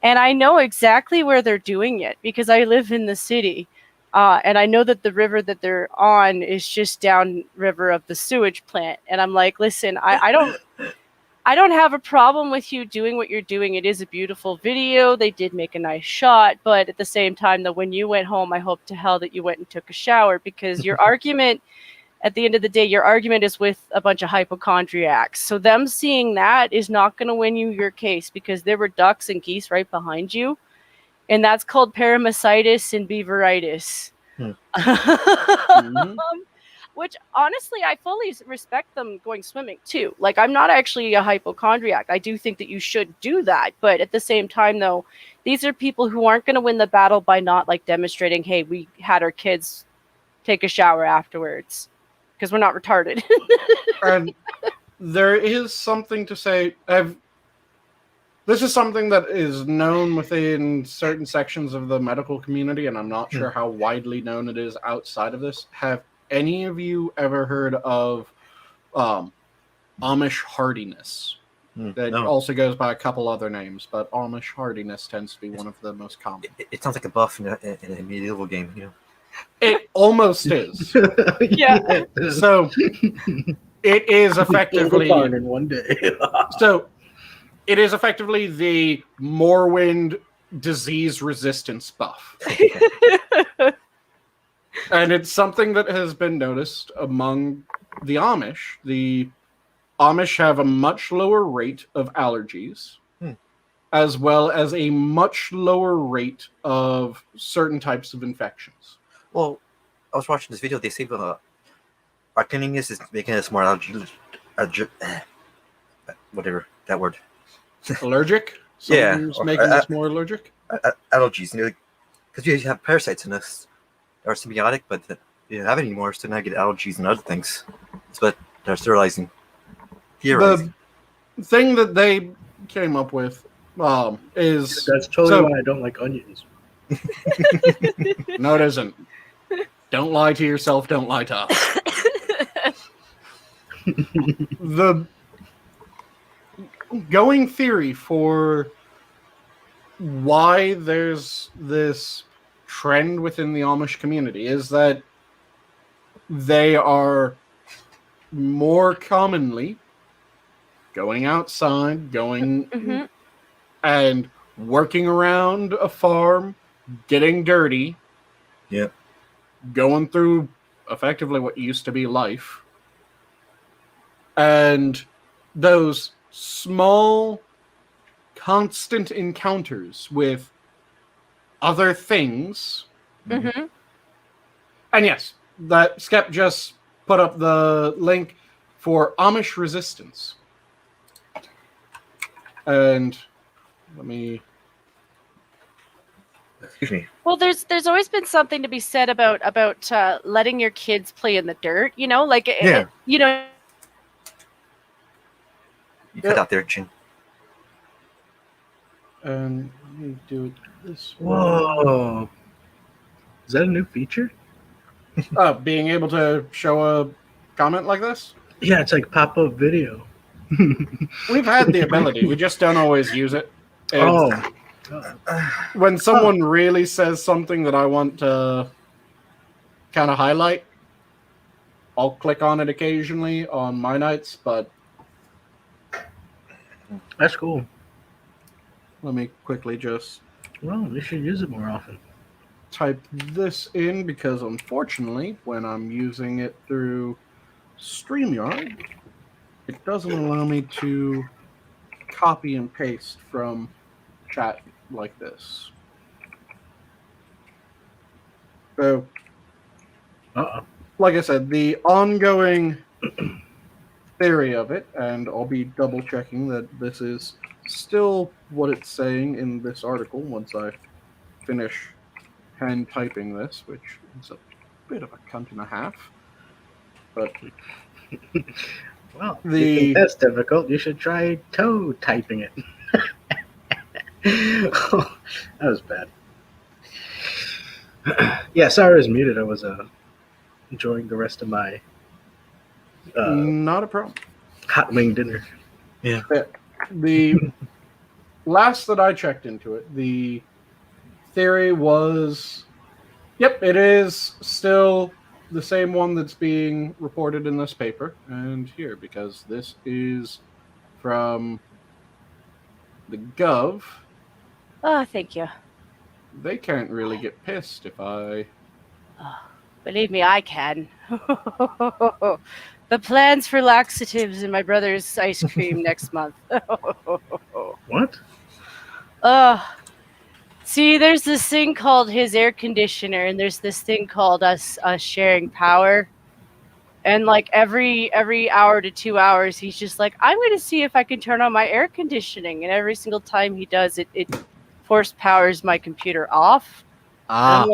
I know exactly where they're doing it because I live in the city. And I know that the river that they're on is just downriver of the sewage plant. And I'm like, listen, I don't have a problem with you doing what you're doing. It is a beautiful video. They did make a nice shot. But at the same time, though, when you went home, I hope to hell that you went and took a shower because your argument, at the end of the day, your argument is with a bunch of hypochondriacs. So them seeing that is not going to win you your case because there were ducks and geese right behind you. And that's called paramyositis and beaveritis. Which, honestly, I fully respect them going swimming, too. Like, I'm not actually a hypochondriac. I do think that you should do that. But at the same time, though, these are people who aren't going to win the battle by not, like, demonstrating, hey, we had our kids take a shower afterwards. Because we're not retarded. And there is something to say. This is something that is known within certain sections of the medical community, and I'm not sure how widely known it is outside of this. Have any of you ever heard of Amish hardiness? That also goes by a couple other names, but Amish hardiness tends to be one of the most common. It sounds like a buff in a medieval game, you know? It almost is. Yeah. So it is effectively in one day. So it is effectively the Morrowind disease resistance buff. And it's something that has been noticed among the Amish. The Amish have a much lower rate of allergies, as well as a much lower rate of certain types of infections. Well, I was watching this video. They say our cleanliness is making us more whatever that word. Allergic? Something's making us more allergic? Allergies, you know, because you have parasites in us that are symbiotic, but you don't have it anymore, so now you get allergies and other things. That's what they're sterilizing. Theorizing. The thing that they came up with is... That's totally why I don't like onions. No, it isn't. Don't lie to yourself, don't lie to us. The going theory for why there's this trend within the Amish community is that they are more commonly going outside, going and working around a farm, getting dirty, going through effectively what used to be life, and those small, constant encounters with other things. And yes, that Skep just put up the link for Amish resistance. And let me... Excuse me. Well, there's always been something to be said about letting your kids play in the dirt. You know, like Yeah. you know. You cut out there, Chin. And let me do it this way. Whoa. Is that a new feature? Being able to show a comment like this? Yeah, it's like pop-up video. We've had the ability. We just don't always use it. It's- When someone really says something that I want to kind of highlight, I'll click on it occasionally on my nights, but That's cool. let me quickly just Well, we should use it more often. type this in because unfortunately, when I'm using it through StreamYard, it doesn't allow me to copy and paste from chat like this. So, like I said, the ongoing theory of it, and I'll be double checking that this is still what it's saying in this article once I finish hand typing this, which is a bit of a cunt and a half. But Well, you think that's difficult. You should try toe typing it. That was bad. Yeah, sorry I was muted. I was enjoying the rest of my not a problem. hot wing dinner. Yeah. The last that I checked into it, the theory was, yep, it is still the same one that's being reported in this paper and here, because this is from the Gov. Oh, thank you. They can't really get pissed if I... Oh, believe me, I can. The plans for laxatives in my brother's ice cream next month. What? See, there's this thing called his air conditioner, and there's this thing called us sharing power. And like every hour to 2 hours, he's just like, I'm going to see if I can turn on my air conditioning. And every single time he does, it force powers my computer off. And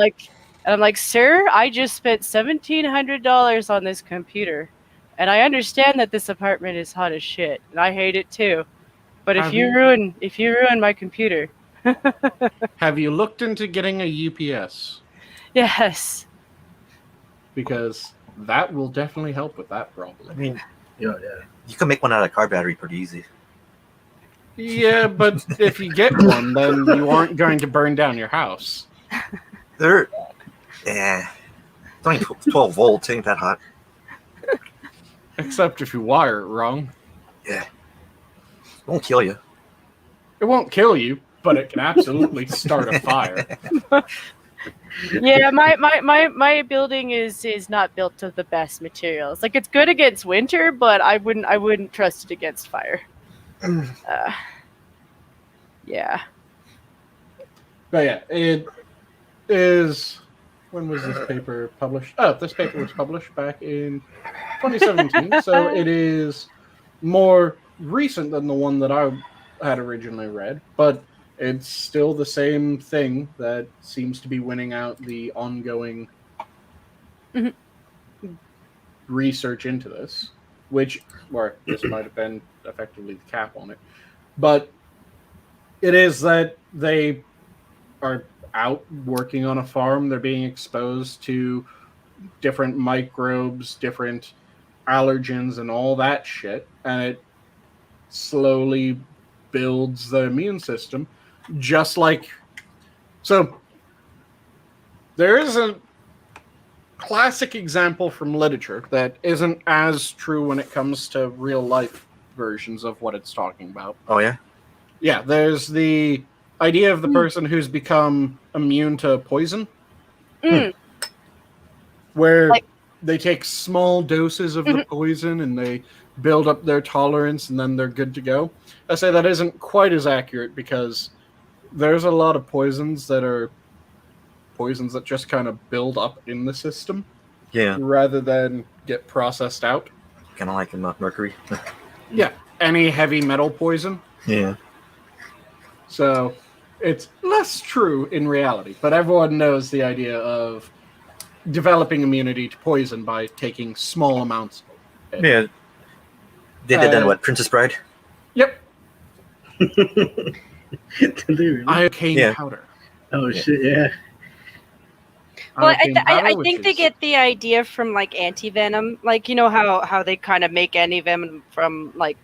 I'm like, sir, I just spent $1,700 on this computer, and I understand that this apartment is hot as shit, and I hate it too. But if you ruin my computer, Have you looked into getting a UPS? yes. Because that will definitely help with that problem. I mean, Yeah. you can make one out of car battery pretty easy. Yeah, but if you get one, then you aren't going to burn down your house. It's only 12 volts, ain't that hot. Except if you wire it wrong. Yeah. It won't kill you. It won't kill you, but it can absolutely start a fire. Yeah, my building is not built of the best materials. Like, it's good against winter, but I wouldn't trust it against fire. Yeah. But yeah, it is... When was this paper published? Oh, this paper was published back in 2017, so it is more recent than the one that I had originally read, but it's still the same thing that seems to be winning out the ongoing research into this, or this might have been effectively the cap on it, but it is that they are out working on a farm. They're being exposed to different microbes, different allergens, and all that shit, and it slowly builds the immune system. Just like, so there is a classic example from literature that isn't as true when it comes to real life versions of what it's talking about. Oh, yeah? Yeah, there's the idea of the person who's become immune to poison, where they take small doses of the poison and they build up their tolerance and then they're good to go. I say that isn't quite as accurate because there's a lot of poisons that are poisons that just kind of build up in the system. Yeah, rather than get processed out. kind of like mercury. Yeah, any heavy metal poison. Yeah. So it's less true in reality, but everyone knows the idea of developing immunity to poison by taking small amounts of it. Yeah. They did that, what, Princess Bride? Yep, Did they really? iocane Yeah. powder. Oh Yeah. shit! Yeah. Well, Iocane powder, I which think they is- get the idea from like anti-venom, like you know how they kind of make anti-venom from like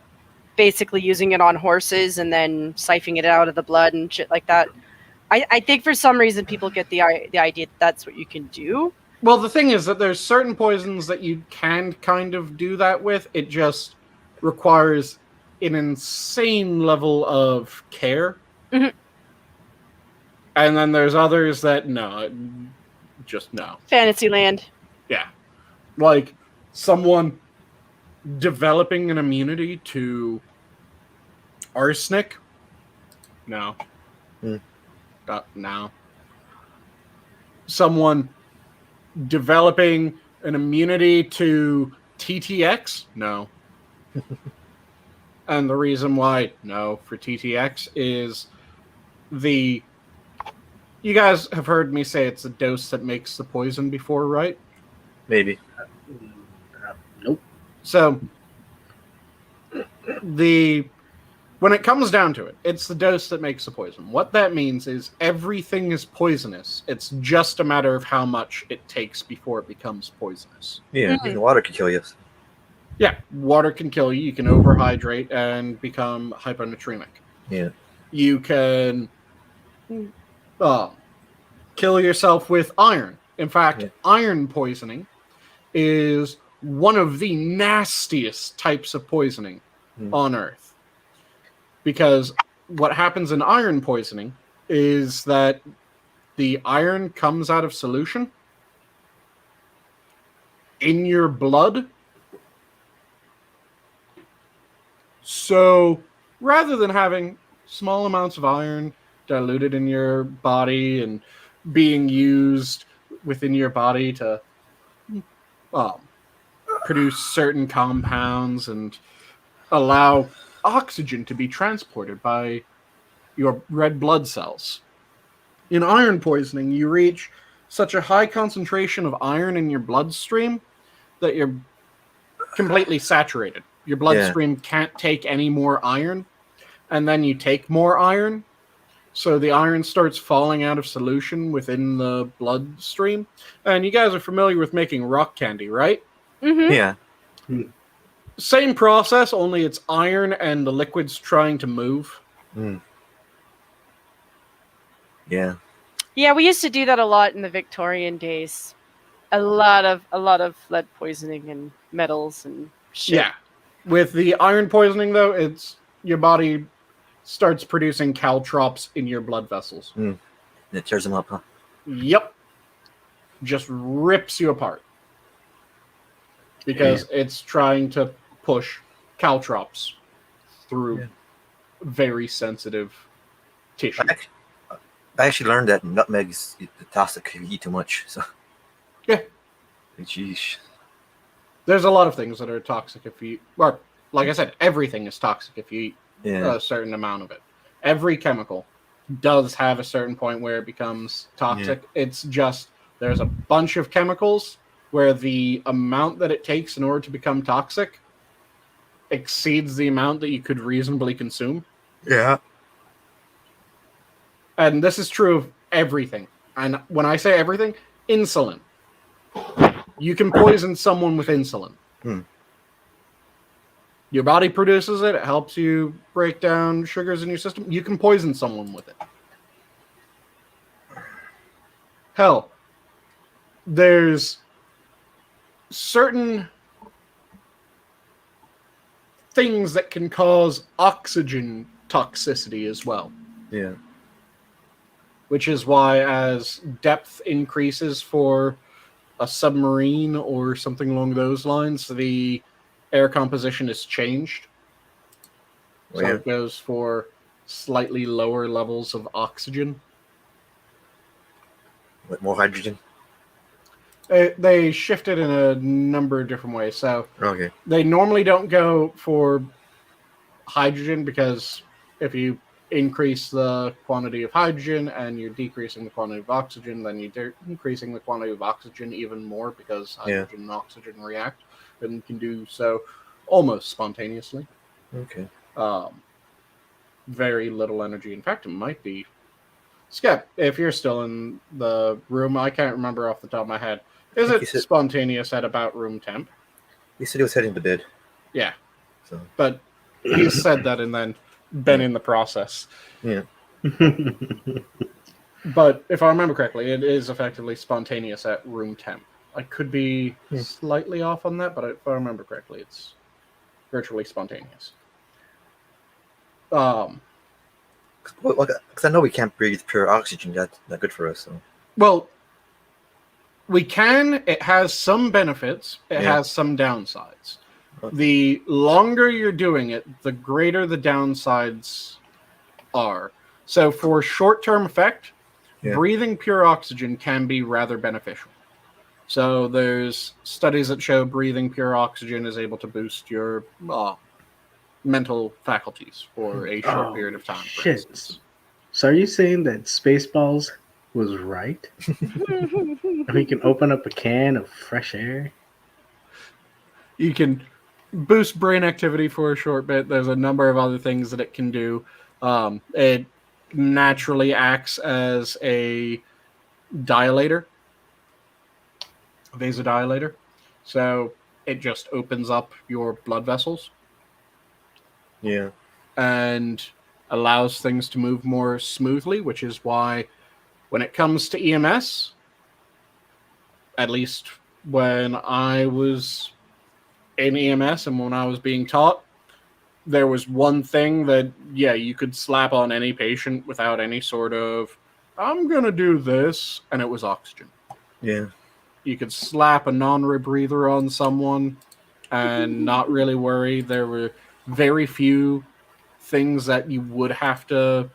basically using it on horses and then siphoning it out of the blood and shit like that. I think for some reason people get the idea that that's what you can do. Well, the thing is that there's certain poisons that you can kind of do that with. It just requires an insane level of care. Mhm. And then there's others that no, just no. Fantasyland. Yeah. Like someone developing an immunity to arsenic. No. Hmm. No. Someone developing an immunity to TTX? No. And the reason why no for TTX is you guys have heard me say it's the dose that makes the poison before, right? Maybe. Nope. So when it comes down to it, it's the dose that makes the poison. What that means is everything is poisonous. It's just a matter of how much it takes before it becomes poisonous. Yeah, even water could kill you. Yeah, water can kill you. You can overhydrate and become hyponatremic. Yeah. You can kill yourself with iron. In fact, iron poisoning is one of the nastiest types of poisoning on Earth. Because what happens in iron poisoning is that the iron comes out of solution in your blood. So rather than having small amounts of iron diluted in your body and being used within your body to produce certain compounds and allow oxygen to be transported by your red blood cells. In iron poisoning, you reach such a high concentration of iron in your bloodstream that you're completely saturated. Your bloodstream can't take any more iron, and then you take more iron, so the iron starts falling out of solution within the bloodstream. And you guys are familiar with making rock candy, right? Mm-hmm. Yeah. Same process, only it's iron and the liquid's trying to move. Yeah. Yeah, we used to do that a lot in the Victorian days. A lot of lead poisoning and metals and shit. Yeah. With the iron poisoning, though, it's your body starts producing caltrops in your blood vessels. It tears them up, huh? Yep. Just rips you apart. Because it's trying to push caltrops through very sensitive tissue. I actually learned that nutmeg is toxic if you eat too much. So. Yeah. Jeez. There's a lot of things that are toxic if you... Well, like I said, everything is toxic if you eat a certain amount of it. Every chemical does have a certain point where it becomes toxic. It's just there's a bunch of chemicals where the amount that it takes in order to become toxic exceeds the amount that you could reasonably consume. Yeah. And this is true of everything. And when I say everything, insulin. You can poison someone with insulin. Your body produces it. It helps you break down sugars in your system. You can poison someone with it. Hell, there's certain things that can cause oxygen toxicity as well. Yeah. Which is why as depth increases for a submarine or something along those lines, the air composition is changed. So it goes for slightly lower levels of oxygen. With more hydrogen? They shifted in a number of different ways. So Okay. they normally don't go for hydrogen because if you increase the quantity of hydrogen and you're decreasing the quantity of oxygen, then you're increasing the quantity of oxygen even more because hydrogen and oxygen react and can do so almost spontaneously. Okay. Very little energy. In fact, it might be. Skep, if you're still in the room, I can't remember off the top of my head. Is it spontaneous at about room temp? He said he was heading to bed. Yeah. So. But he said that and then been in the process. Yeah. But if I remember correctly, it is effectively spontaneous at room temp. I could be slightly off on that, but if I remember correctly, it's virtually spontaneous. Because I know we can't breathe pure oxygen. That's not good for us. So. Well, we can. It has some benefits. It has some downsides. Okay. The longer you're doing it, the greater the downsides are. So for short-term effect, breathing pure oxygen can be rather beneficial. So there's studies that show breathing pure oxygen is able to boost your mental faculties for a short period of time. For instance. So are you saying that Spaceballs was right? We can open up a can of fresh air? You can boost brain activity for a short bit. There's a number of other things that it can do. It naturally acts as a dilator, a vasodilator. So it just opens up your blood vessels. Yeah. And allows things to move more smoothly, which is why when it comes to EMS, at least when I was in EMS and when I was being taught, there was one thing that, you could slap on any patient without any sort of, I'm going to do this, and it was oxygen. Yeah. You could slap a non-rebreather on someone and not really worry. There were very few things that you would have to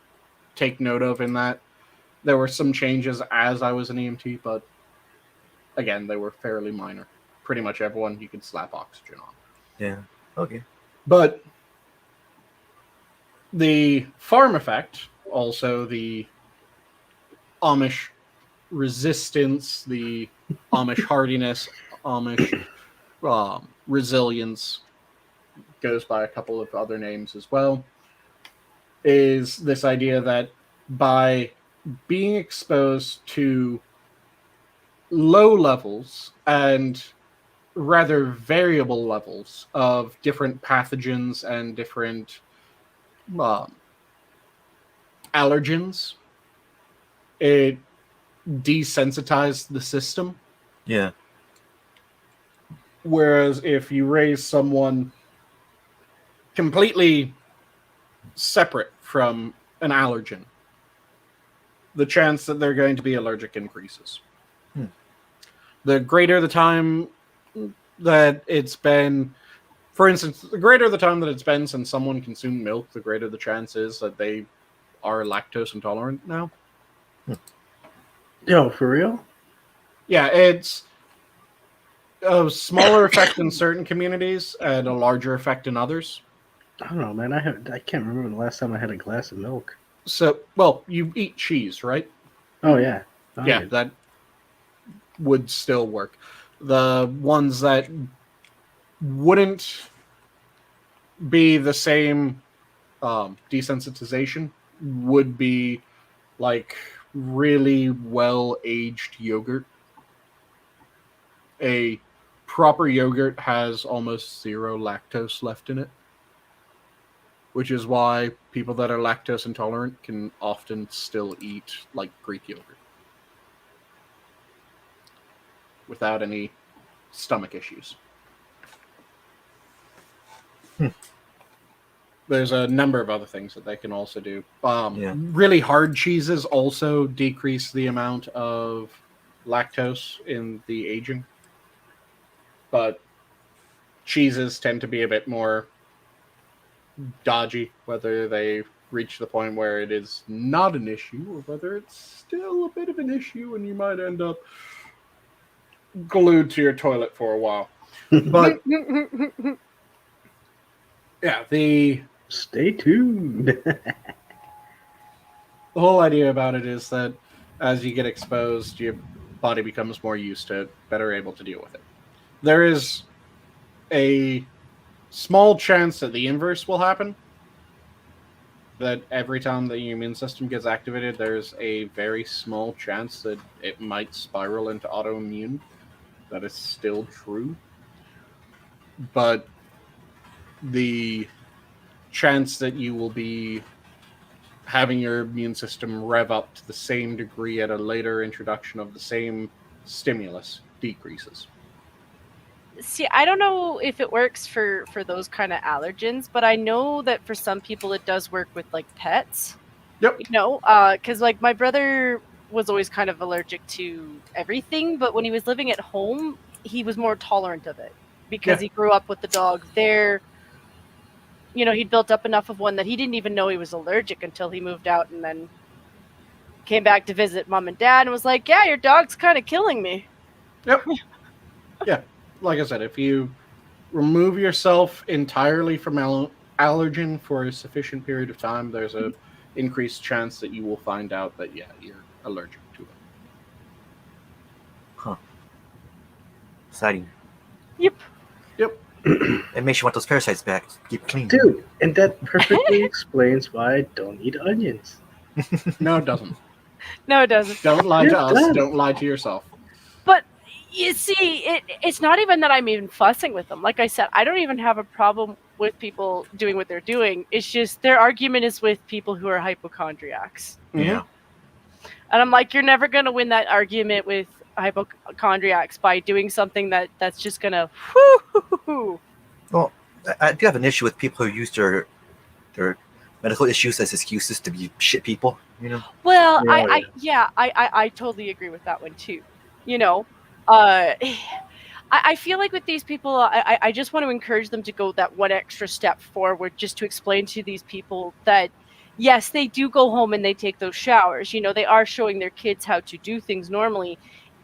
take note of in that. There were some changes as I was an EMT, but again, they were fairly minor. Pretty much everyone you could slap oxygen on. Yeah. Okay. But the farm effect, also the Amish resistance, the Amish hardiness, Amish resilience, goes by a couple of other names as well, is this idea that by being exposed to low levels and rather variable levels of different pathogens and different allergens, it desensitized the system. Yeah. Whereas if you raise someone completely separate from an allergen, the chance that they're going to be allergic increases. The greater the time that it's been, for instance, the greater the time that it's been since someone consumed milk, the greater the chance is that they are lactose intolerant now. Yo, for real? Yeah, it's a smaller effect in certain communities and a larger effect in others. I don't know, man. I can't remember the last time I had a glass of milk. So, well, you eat cheese, right? Oh, yeah. Yeah, that would still work. The ones that wouldn't be the same desensitization would be like really well-aged yogurt. A proper yogurt has almost zero lactose left in it, which is why people that are lactose intolerant can often still eat like Greek yogurt without any stomach issues. There's a number of other things that they can also do. Really hard cheeses also decrease the amount of lactose in the aging. But cheeses tend to be a bit more dodgy, whether they reach the point where it is not an issue or whether it's still a bit of an issue and you might end up glued to your toilet for a while. But yeah, the Stay tuned. whole idea about it is that as you get exposed, your body becomes more used to it, better able to deal with it. There is a small chance that the inverse will happen. That every time that your immune system gets activated, there's a very small chance that it might spiral into autoimmune. That is still true. But the chance that you will be having your immune system rev up to the same degree at a later introduction of the same stimulus decreases. See, I don't know if it works for those kind of allergens, but I know that for some people it does work with like pets. Yep. You know, because like my brother was always kind of allergic to everything, but when he was living at home, he was more tolerant of it because he grew up with the dogs there. You know, he'd built up enough of one that he didn't even know he was allergic until he moved out and then came back to visit mom and dad and was like, yeah, your dog's kind of killing me. Yep. Yeah. Like I said, if you remove yourself entirely from allergen for a sufficient period of time, there's a increased chance that you will find out that, yeah, you're allergic to it. Huh. Exciting. Yep. It makes you want those parasites back. Keep clean. Dude, and that perfectly explains why I don't eat onions. No, it doesn't. No, it doesn't. Don't lie It to us. does. Don't lie to yourself. But you see, it's not even that I'm even fussing with them. Like I said, I don't even have a problem with people doing what they're doing. It's just their argument is with people who are hypochondriacs. Yeah. And I'm like, you're never going to win that argument with hypochondriacs by doing something that's just going to... Well, I do have an issue with people who use their medical issues as excuses to be shit people, you know? Well, Yeah, I totally agree with that one too. You know, I feel like with these people, I just want to encourage them to go that one extra step forward, just to explain to these people that yes, they do go home and they take those showers. You know, they are showing their kids how to do things normally.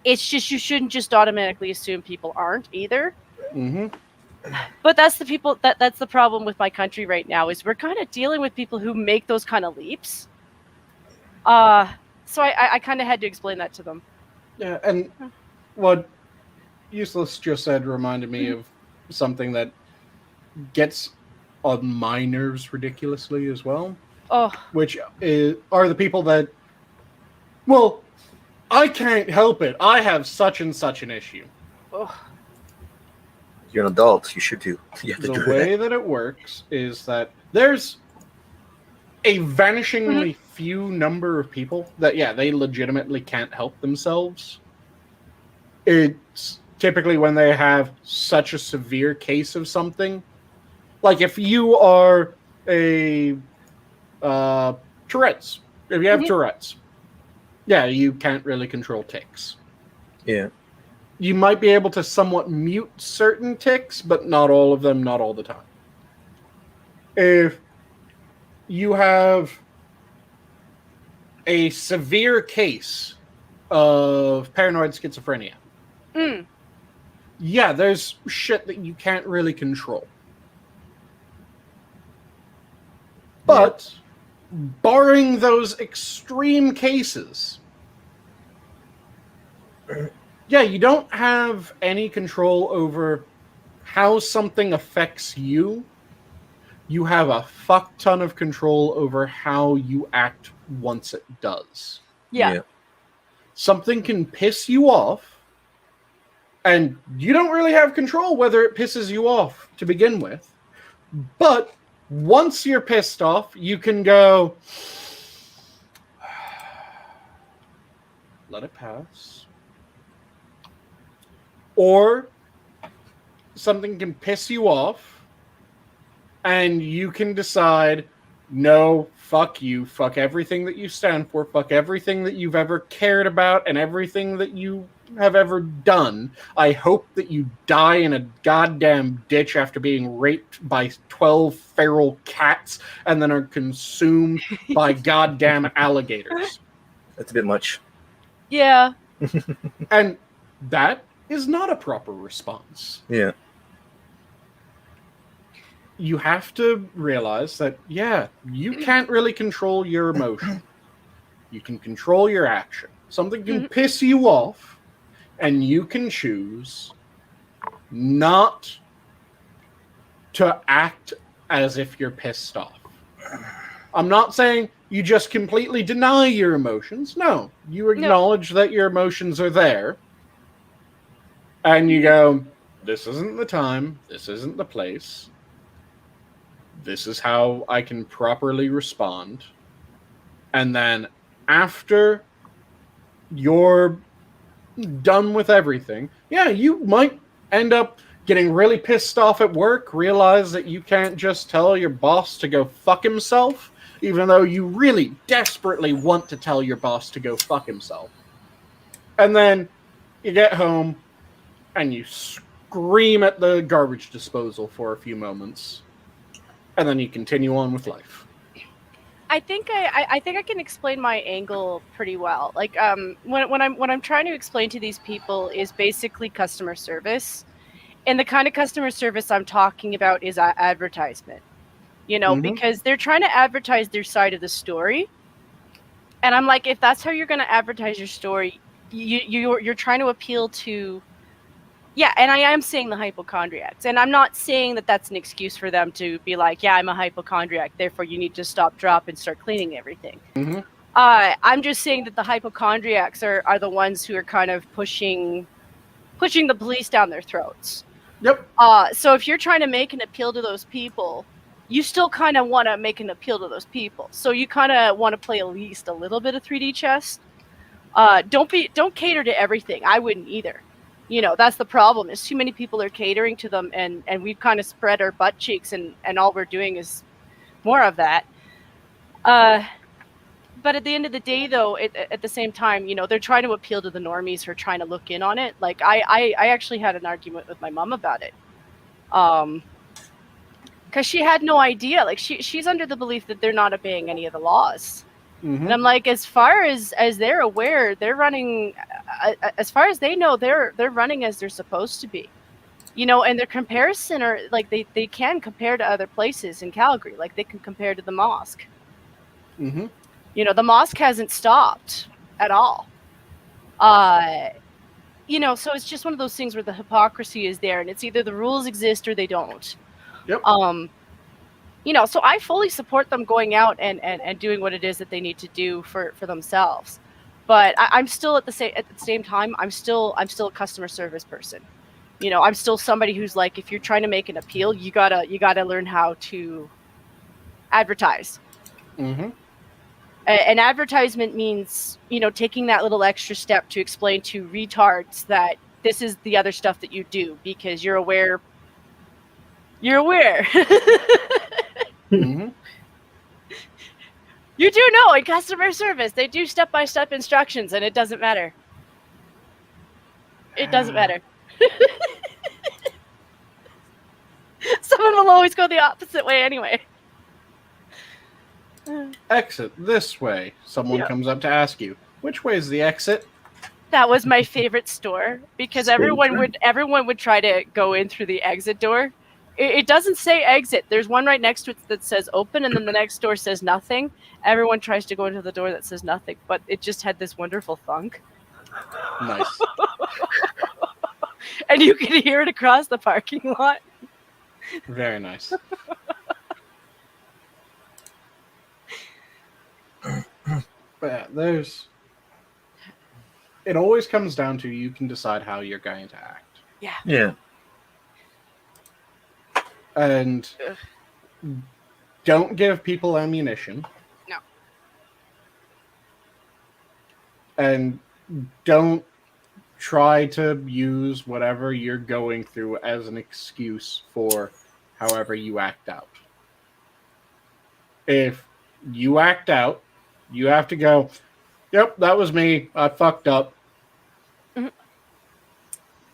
It's just you shouldn't just automatically assume people aren't either. Mm-hmm. But that's the people that's the problem with my country right now is we're kind of dealing with people who make those kind of leaps. So I kind of had to explain that to them. Yeah, and what Useless just said reminded me of something that gets on my nerves ridiculously as well. Oh, Which are the people that, well, I can't help it. I have such and such an issue. oh. You're an adult. You should do. You have to The do way that. that it works is that there's a vanishingly few number of people that, yeah, they legitimately can't help themselves. It's typically when they have such a severe case of something. Like if you are a Tourette's, if you have Tourette's, yeah, you can't really control tics. Yeah. You might be able to somewhat mute certain tics, but not all of them, not all the time. If you have a severe case of paranoid schizophrenia, yeah, there's shit that you can't really control. But barring those extreme cases, yeah, you don't have any control over how something affects you. You have a fuck ton of control over how you act once it does. Yeah. Something can piss you off, and you don't really have control whether it pisses you off to begin with. But once you're pissed off, you can go, let it pass. Or something can piss you off, and you can decide, no, fuck you, fuck everything that you stand for, fuck everything that you've ever cared about, and everything that you have ever done. I hope that you die in a goddamn ditch after being raped by 12 feral cats and then are consumed by goddamn alligators. That's a bit much. Yeah. And that is not a proper response. Yeah. You have to realize that, yeah, you can't really control your emotion. You can control your action. Something can piss you off, and you can choose not to act as if you're pissed off. I'm not saying you just completely deny your emotions. No, you acknowledge that your emotions are there, and you go, this isn't the time, this isn't the place. This is how I can properly respond. And then after you're done with everything, yeah, you might end up getting really pissed off at work, realize that you can't just tell your boss to go fuck himself, even though you really desperately want to tell your boss to go fuck himself. And then you get home and you scream at the garbage disposal for a few moments. And then you continue on with life. I think I can explain my angle pretty well. Like when I'm trying to explain to these people is basically customer service, and the kind of customer service I'm talking about is advertisement. You know, because they're trying to advertise their side of the story, and I'm like, if that's how you're going to advertise your story, you're trying to appeal to. Yeah, and I am saying the hypochondriacs, and I'm not saying that that's an excuse for them to be like, yeah, I'm a hypochondriac, therefore you need to stop, drop, and start cleaning everything. I'm just saying that the hypochondriacs are the ones who are kind of pushing the police down their throats. Yep. So if you're trying to make an appeal to those people, you still kind of want to make an appeal to those people. So you kind of want to play at least a little bit of 3D chess. Don't cater to everything. I wouldn't either. You know, that's the problem, is too many people are catering to them, and we've kind of spread our butt cheeks, and all we're doing is more of that. But at the end of the day, though, at the same time, you know, they're trying to appeal to the normies who are trying to look in on it. Like, I actually had an argument with my mom about it. Because she had no idea. Like, she's under the belief that they're not obeying any of the laws. And I'm like, as far as they're aware, they're running, as far as they know, they're running as they're supposed to be. You know, and their comparison, are like, they can compare to other places in Calgary. Like, they can compare to the mosque. You know, the mosque hasn't stopped at all. You know, so it's just one of those things where the hypocrisy is there, and it's either the rules exist or they don't. Yep. You know, so I fully support them going out and doing what it is that they need to do for themselves. But I'm still at the same time, I'm still a customer service person. You know, I'm still somebody who's like, if you're trying to make an appeal, you gotta learn how to advertise. An advertisement means, you know, taking that little extra step to explain to retards that this is the other stuff that you do, because you're aware. You're aware. You do know in customer service, they do step-by-step instructions, and it doesn't matter. It doesn't matter. Someone will always go the opposite way anyway. Exit this way. Someone comes up to ask you, which way is the exit? That was my favorite store, because everyone would try to go in through the exit door. It doesn't say exit. There's one right next to it that says open, and then the next door says nothing. Everyone tries to go into the door that says nothing, but it just had this wonderful thunk. Nice. And you can hear it across the parking lot. Very nice. But yeah, it always comes down to, you can decide how you're going to act. Yeah. And don't give people ammunition. No. And don't try to use whatever you're going through as an excuse for however you act out. If you act out, you have to go, yep, that was me. I fucked up.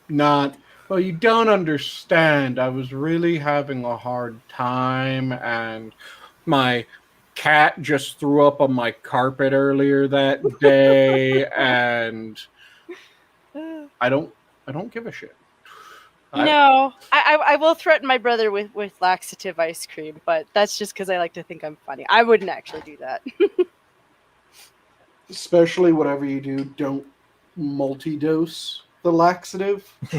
Not, well, you don't understand. I was really having a hard time, and my cat just threw up on my carpet earlier that day, and I don't I don't give a shit. No, I will threaten my brother with laxative ice cream, but that's just because I like to think I'm funny. I wouldn't actually do that. Especially whatever you do, don't multi-dose the laxative. I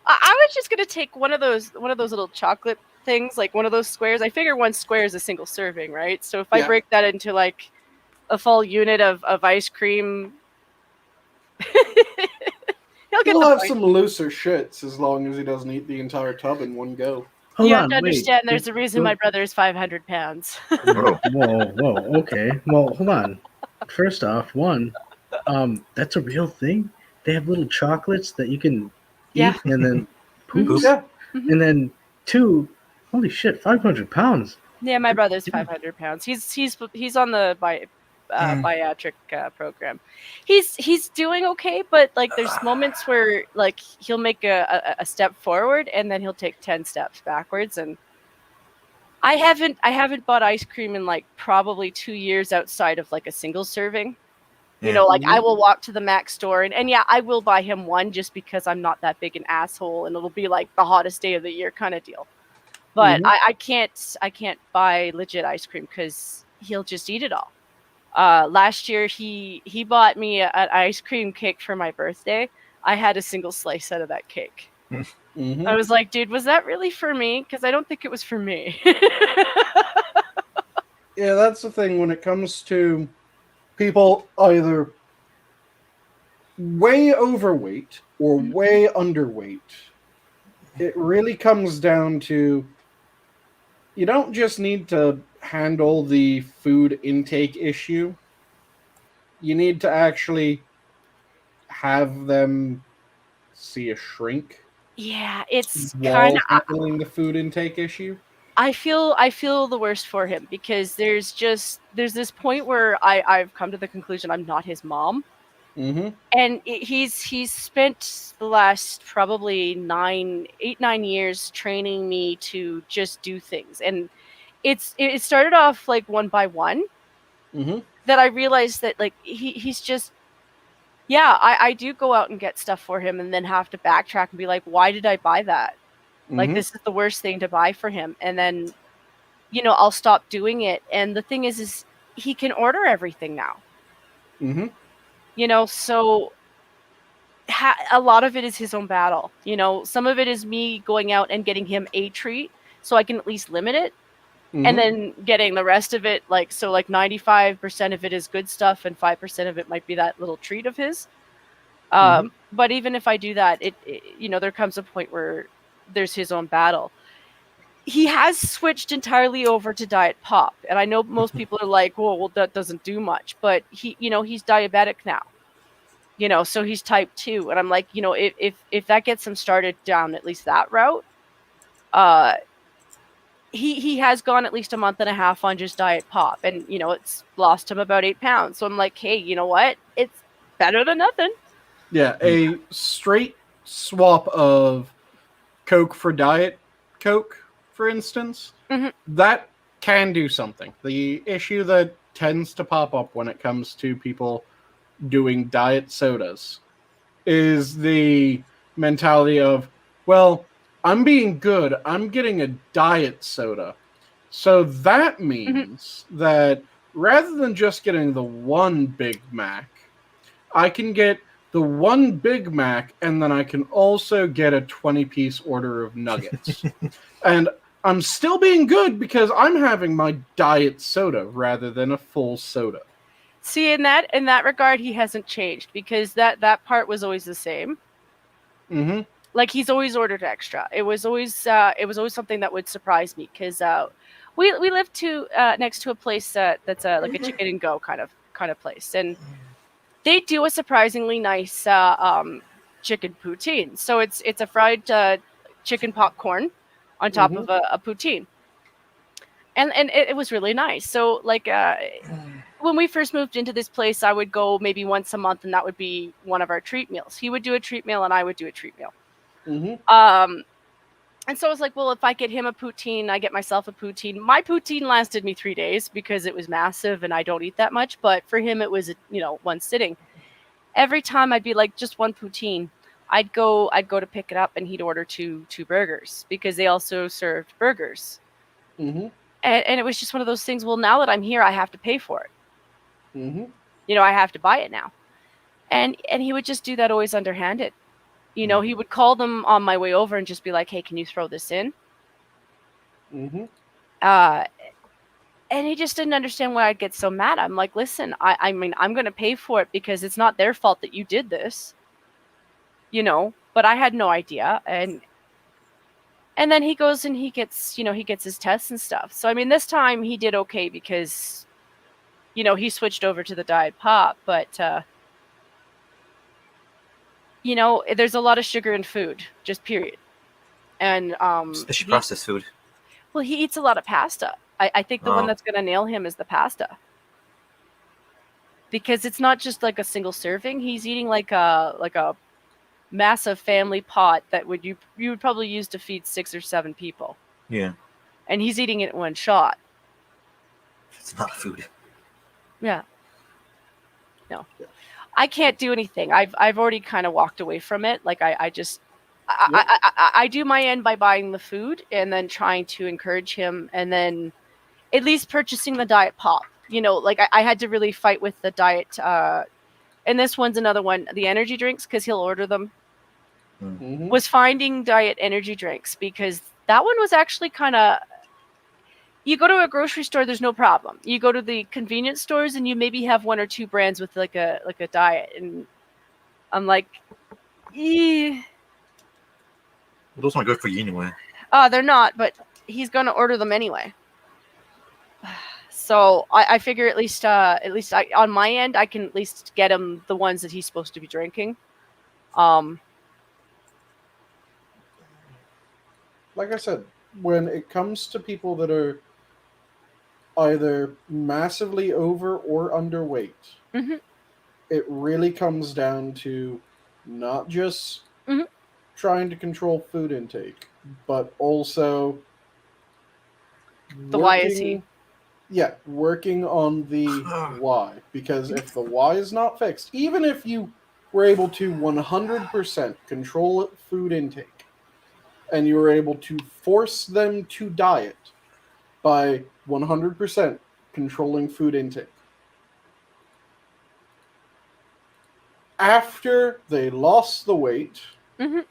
was just gonna take one of those little chocolate things, like one of those squares. I figure one square is a single serving, right? So if I Yeah. break that into like a full unit of ice cream, he'll get He'll the have point. some looser shits as long as he doesn't eat the entire tub in one go. Hold You on, have to wait. understand. There's a reason my brother is 500 pounds. Whoa. Whoa, okay. Well, hold on. First off, that's a real thing. They have little chocolates that you can Yeah. eat and then poop. Yeah. And then 2, holy shit, 500 pounds. Yeah, my brother's 500 pounds. He's on the bariatric program. He's doing okay, but like there's moments where like he'll make a step forward and then he'll take 10 steps backwards. And I haven't bought ice cream in like probably 2 years outside of like a single serving. You know, like I will walk to the Mac store and yeah, I will buy him one just because I'm not that big an asshole and it'll be like the hottest day of the year kind of deal. But I can't buy legit ice cream because he'll just eat it all. Last year he bought me an ice cream cake for my birthday. I had a single slice out of that cake. I was like, dude, was that really for me? Because I don't think it was for me. Yeah, that's the thing when it comes to people either way overweight or way underweight. It really comes down to you don't just need to handle the food intake issue. You need to actually have them see a shrink Yeah, it's while kind of. handling the food intake issue. I feel the worst for him because there's this point where I've come to the conclusion I'm not his mom. Mm-hmm. And he's spent the last probably 9 years training me to just do things, and it started off like one by one. Mm-hmm. That I realized that like he's just I do go out and get stuff for him and then have to backtrack and be like, why did I buy that? Like this is the worst thing to buy for him, and then I'll stop doing it. And the thing is he can order everything now. Mm-hmm. So a lot of it is his own battle. Some of it is me going out and getting him a treat so I can at least limit it. And then getting the rest of it, like 95% of it is good stuff and 5% of it might be that little treat of his. But even if I do that, it there comes a point where there's his own battle. He has switched entirely over to Diet Pop. And I know most people are like, well, that doesn't do much. But he's diabetic now. So he's type 2. And I'm like, if that gets him started down at least that route, he has gone at least a month and a half on just Diet Pop. And, it's lost him about 8 pounds. So I'm like, hey, you know what? It's better than nothing. Yeah, a straight swap of Coke for Diet Coke, for instance, that can do something. The issue that tends to pop up when it comes to people doing diet sodas is the mentality of, well, I'm being good. I'm getting a diet soda. So that means that rather than just getting the one Big Mac, I can get the one Big Mac and then I can also get a 20-piece order of nuggets. And I'm still being good because I'm having my diet soda rather than a full soda. See, in that regard, he hasn't changed because that part was always the same. Mm-hmm. Like he's always ordered extra. It was always something that would surprise me because we live next to a place that's like a chicken and go kind of place, and they do a surprisingly nice chicken poutine. So it's a fried chicken popcorn on top of a poutine, and it was really nice. So like when we first moved into this place, I would go maybe once a month, and that would be one of our treat meals. He would do a treat meal, and I would do a treat meal. And so I was like, well, if I get him a poutine, I get myself a poutine. My poutine lasted me 3 days because it was massive and I don't eat that much. But for him, it was, one sitting. Every time I'd be like, just one poutine. I'd go to pick it up, and he'd order two burgers because they also served burgers. Mm-hmm. And it was just one of those things. Well, now that I'm here, I have to pay for it. Mm-hmm. You know, I have to buy it now. And he would just do that always underhanded. You know, he would call them on my way over and just be like, "Hey, can you throw this in?" Mm-hmm. And he just didn't understand why I'd get so mad. I'm like, listen, I mean, I'm going to pay for it because it's not their fault that you did this, you know, but I had no idea. And then he goes and he gets, you know, he gets his tests and stuff. So, I mean, this time he did okay because, you know, he switched over to the Diet Pop, but, you know, there's a lot of sugar in food, just period. And, Especially processed food. well, he eats a lot of pasta. I think the one that's going to nail him is the pasta. Because it's not just like a single serving. He's eating like a massive family pot that you would probably use to feed 6 or 7 people. Yeah. And he's eating it in one shot. It's not food. Yeah. No. I can't do anything. I've already kind of walked away from it. Like I just I do my end by buying the food and then trying to encourage him, and then at least purchasing the Diet Pop. You know, like I had to really fight with the diet. And this one's another one, the energy drinks, because he'll order them. Mm-hmm. Was finding diet energy drinks, because that one was actually kind of. You go to a grocery store, there's no problem. You go to the convenience stores, and you maybe have 1 or 2 brands with like a diet, and I'm like, Well, those aren't good for you anyway. they're not, but he's gonna order them anyway. So I figure at least on my end, I can at least get him the ones that he's supposed to be drinking. Like I said, when it comes to people that are either massively over or underweight, Mhm. it really comes down to not just Mhm. trying to control food intake, but also The why is he? Yeah, working on the why. Because if the why is not fixed, even if you were able to 100% control food intake, and you were able to force them to diet by 100% controlling food intake, after they lost the weight, Mhm.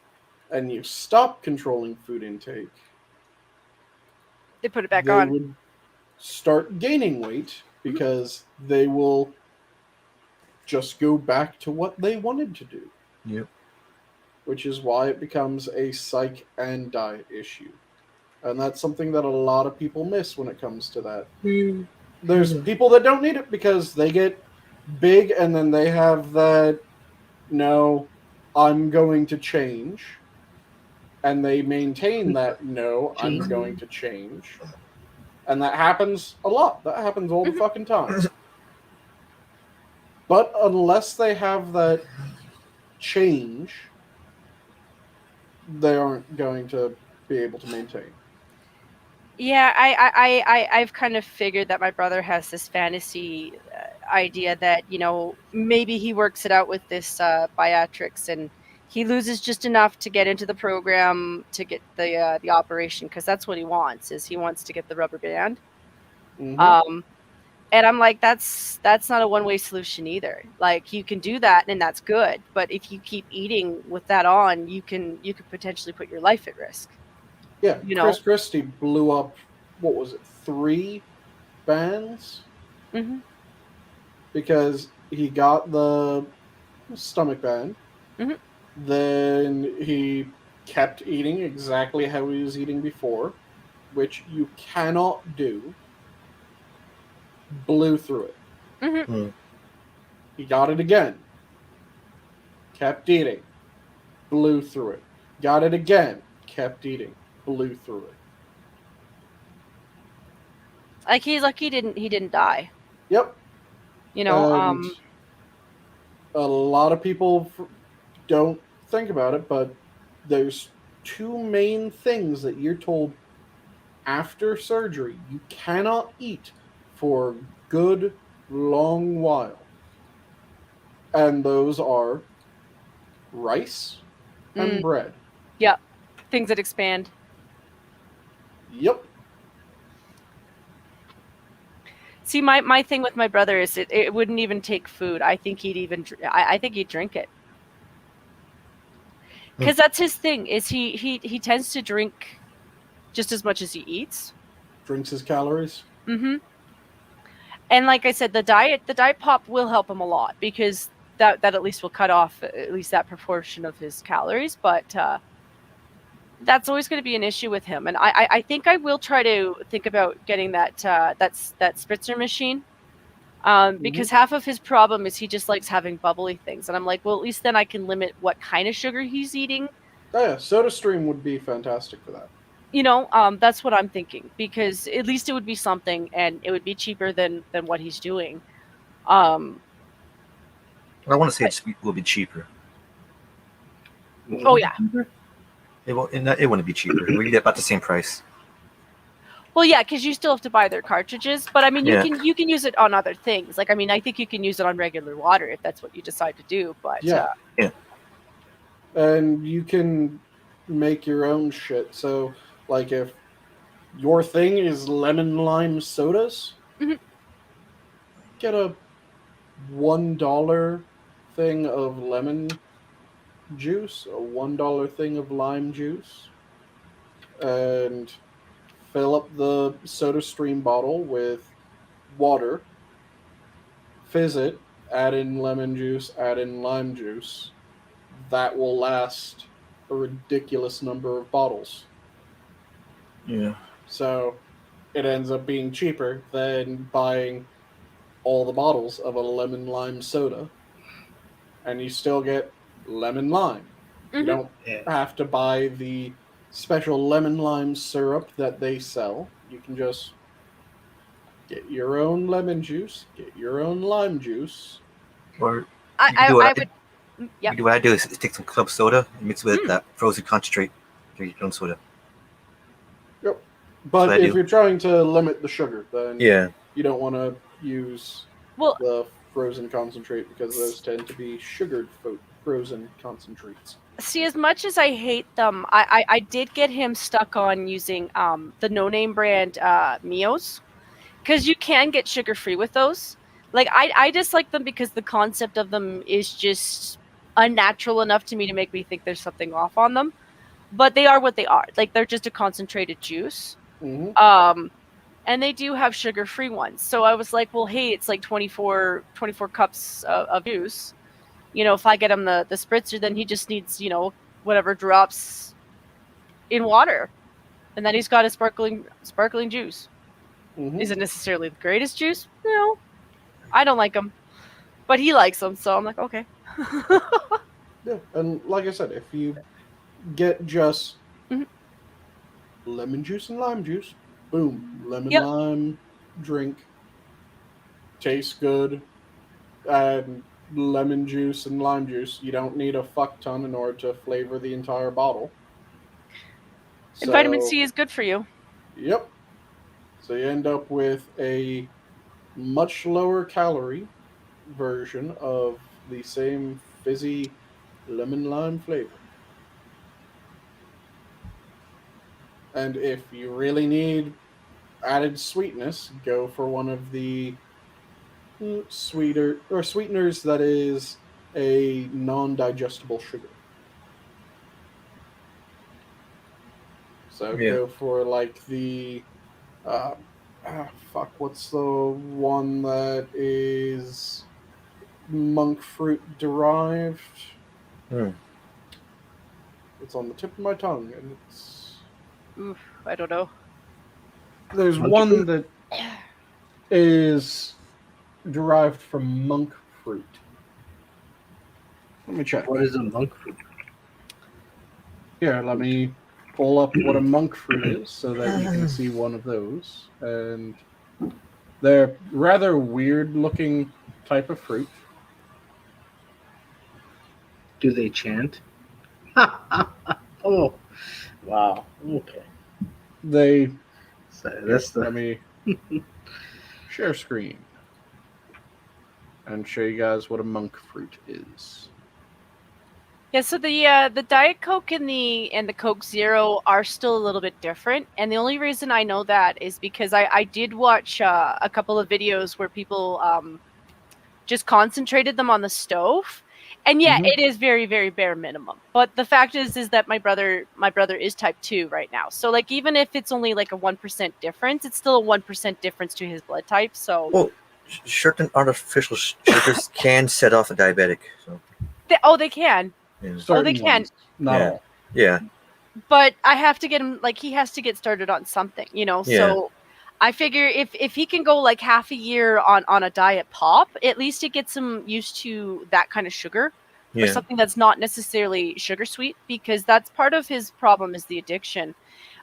and you stop controlling food intake, They put it back they on. would start gaining weight because they will just go back to what they wanted to do. Yep. Which is why it becomes a psych and diet issue. And that's something that a lot of people miss when it comes to that. There's people that don't need it because they get big and then they have that, no, I'm going to change. And they maintain that, no, I'm going to change. And that happens a lot. That happens all the fucking time. But unless they have that change, they aren't going to be able to maintain. Yeah, I've kind of figured that my brother has this fantasy idea that, you know, maybe he works it out with this bariatrics, and he loses just enough to get into the program to get the operation, because that's what he wants. Is he wants to get the rubber band. Mm-hmm. And I'm like, that's not a one-way solution either. Like, you can do that and that's good, but if you keep eating with that on, you could potentially put your life at risk. Yeah, You know? Chris Christie blew up, what was it, 3 bands? Mm-hmm. Because he got the stomach band, Mm-hmm. then he kept eating exactly how he was eating before, which you cannot do. Blew through it. Mm-hmm. He got it again. Kept eating. Blew through it. Got it again. Kept eating. Blew through it. Like, he's lucky he didn't die. Yep. You know, And a lot of people don't think about it, but there's 2 main things that you're told after surgery you cannot eat for a good long while. And those are rice and bread. Yeah, things that expand. Yep. See, my thing with my brother is it wouldn't even take food. I think I think he'd drink it. Because that's his thing. Is he tends to drink just as much as he eats. Drinks his calories. Mm-hmm. And like I said, the diet pop will help him a lot because that at least will cut off at least that proportion of his calories. But that's always going to be an issue with him. And I think I will try to think about getting that spritzer machine. Because half of his problem is he just likes having bubbly things. And I'm like, well, at least then I can limit what kind of sugar he's eating. Oh yeah, SodaStream would be fantastic for that. That's what I'm thinking, because at least it would be something and it would be cheaper than what he's doing. I want to say it will be cheaper. Oh yeah. It wouldn't be cheaper. We get about the same price. Well, yeah, because you still have to buy their cartridges, but I mean, you can use it on other things. Like, I mean, I think you can use it on regular water if that's what you decide to do. But yeah, and you can make your own shit. So, like, if your thing is lemon lime sodas, get a $1 thing of lemon juice, a $1 thing of lime juice, and fill up the SodaStream bottle with water, fizz it, add in lemon juice, add in lime juice. That will last a ridiculous number of bottles. Yeah. So it ends up being cheaper than buying all the bottles of a lemon lime soda. And you still get lemon lime. You don't have to buy the special lemon lime syrup that they sell. You can just get your own lemon juice, get your own lime juice. Or I would. Yeah. What I do is take some club soda and mix it with that frozen concentrate. Drink your own soda. Yep. But if you're trying to limit the sugar, then you don't want to use the frozen concentrate because those tend to be sugared frozen concentrates. See, as much as I hate them, I did get him stuck on using the no-name brand Mios, because you can get sugar-free with those. Like, I dislike them because the concept of them is just unnatural enough to me to make me think there's something off on them. But they are what they are. Like, they're just a concentrated juice. And they do have sugar-free ones. So I was like, well, hey, it's like 24 cups of juice. If I get him the spritzer, then he just needs, whatever drops in water. And then he's got a sparkling juice. Is it necessarily the greatest juice? No. I don't like them. But he likes them, so I'm like, okay. Yeah, and like I said, if you get just lemon juice and lime juice, boom, lime drink, tastes good, and lemon juice and lime juice. You don't need a fuck ton in order to flavor the entire bottle. And vitamin C is good for you. Yep. So you end up with a much lower calorie version of the same fizzy lemon lime flavor. And if you really need added sweetness, go for one of the sweeteners that is a non-digestible sugar. So go for like the what's the one that is monk fruit derived? It's on the tip of my tongue, and it's. Oof, I don't know. There's one that is derived from monk fruit. Let me check. What is a monk fruit? Here, let me pull up what a monk fruit is so that you can see one of those. And they're rather weird-looking type of fruit. Do they chant? Oh, wow. Okay. Let me share screen and show you guys what a monk fruit is. Yeah, so the Diet Coke and the Coke Zero are still a little bit different, and the only reason I know that is because I did watch a couple of videos where people just concentrated them on the stove, and yeah, Mhm. it is very very bare minimum. But the fact is that my brother is type 2 right now, so like even if it's only like a 1% difference, it's still a 1% difference to his blood type. So Well, certain artificial sugars can set off a diabetic. So they can. yeah, Oh, they Certain can. ones, not Yeah. all. yeah. But I have to get him, like, he has to get started on something, you know. Yeah. So I figure if he can go like half a year on a diet pop, at least it gets him used to that kind of sugar or Yeah. something that's not necessarily sugar sweet, because that's part of his problem is the addiction.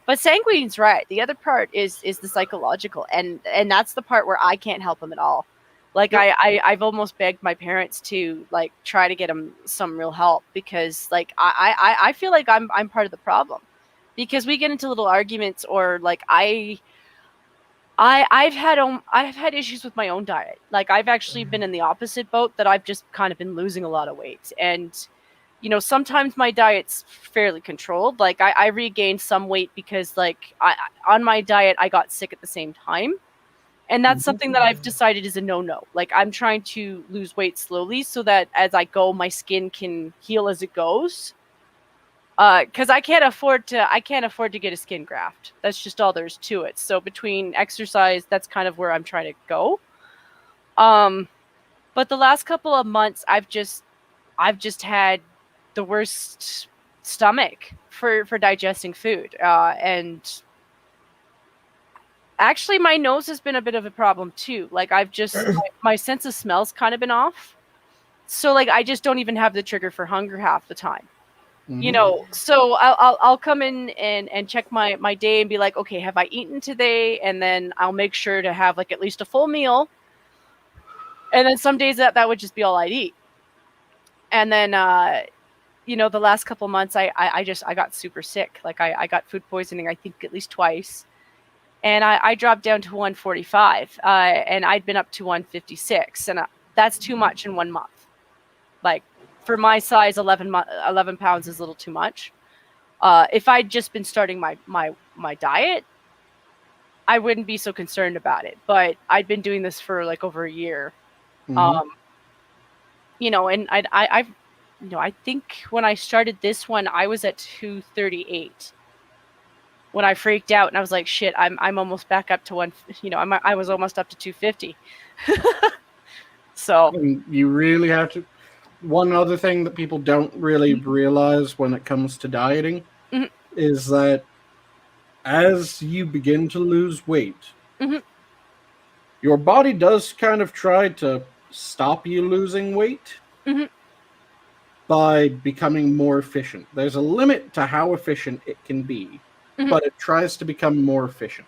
But Sanguine's right. The other part is the psychological, and that's the part where I can't help him at all. Like Yep. I've almost begged my parents to like try to get him some real help, because like I feel like I'm part of the problem, because we get into little arguments, or like I've had issues with my own diet. Like I've actually been in the opposite boat, that I've just kind of been losing a lot of weight. And you know, sometimes my diet's fairly controlled. Like I regained some weight because like on my diet I got sick at the same time. And that's Mhm. something that I've decided is a no-no. Like I'm trying to lose weight slowly so that as I go, my skin can heal as it goes. Because I can't afford to get a skin graft. That's just all there's to it. So between exercise, that's kind of where I'm trying to go. But the last couple of months, I've just had the worst stomach for digesting food, and actually my nose has been a bit of a problem too. Like I've just my sense of smell's kind of been off. So like I just don't even have the trigger for hunger half the time. You Mhm. know, so I'll come in and check my day and be like, okay, have I eaten today? And then I'll make sure to have like at least a full meal. And then some days that would just be all I'd eat. And then you know, the last couple months I got super sick. Like I got food poisoning, I think at least twice. And I dropped down to 145, and I'd been up to 156, and that's too much in 1 month. Like for my size, 11 pounds is a little too much. If I'd just been starting my diet, I wouldn't be so concerned about it. But I'd been doing this for like over a year. Mhm. Um, you know, and I've you know, I think when I started this one, I was at 238 when I freaked out, and I was like, shit, I'm almost back up to one. You know, I was almost up to 250. So And you really have to. One other thing that people don't really realize when it comes to dieting Mhm. is that as you begin to lose weight, Mhm. your body does kind of try to stop you losing weight Mhm. by becoming more efficient. There's a limit to how efficient it can be, Mhm. but it tries to become more efficient.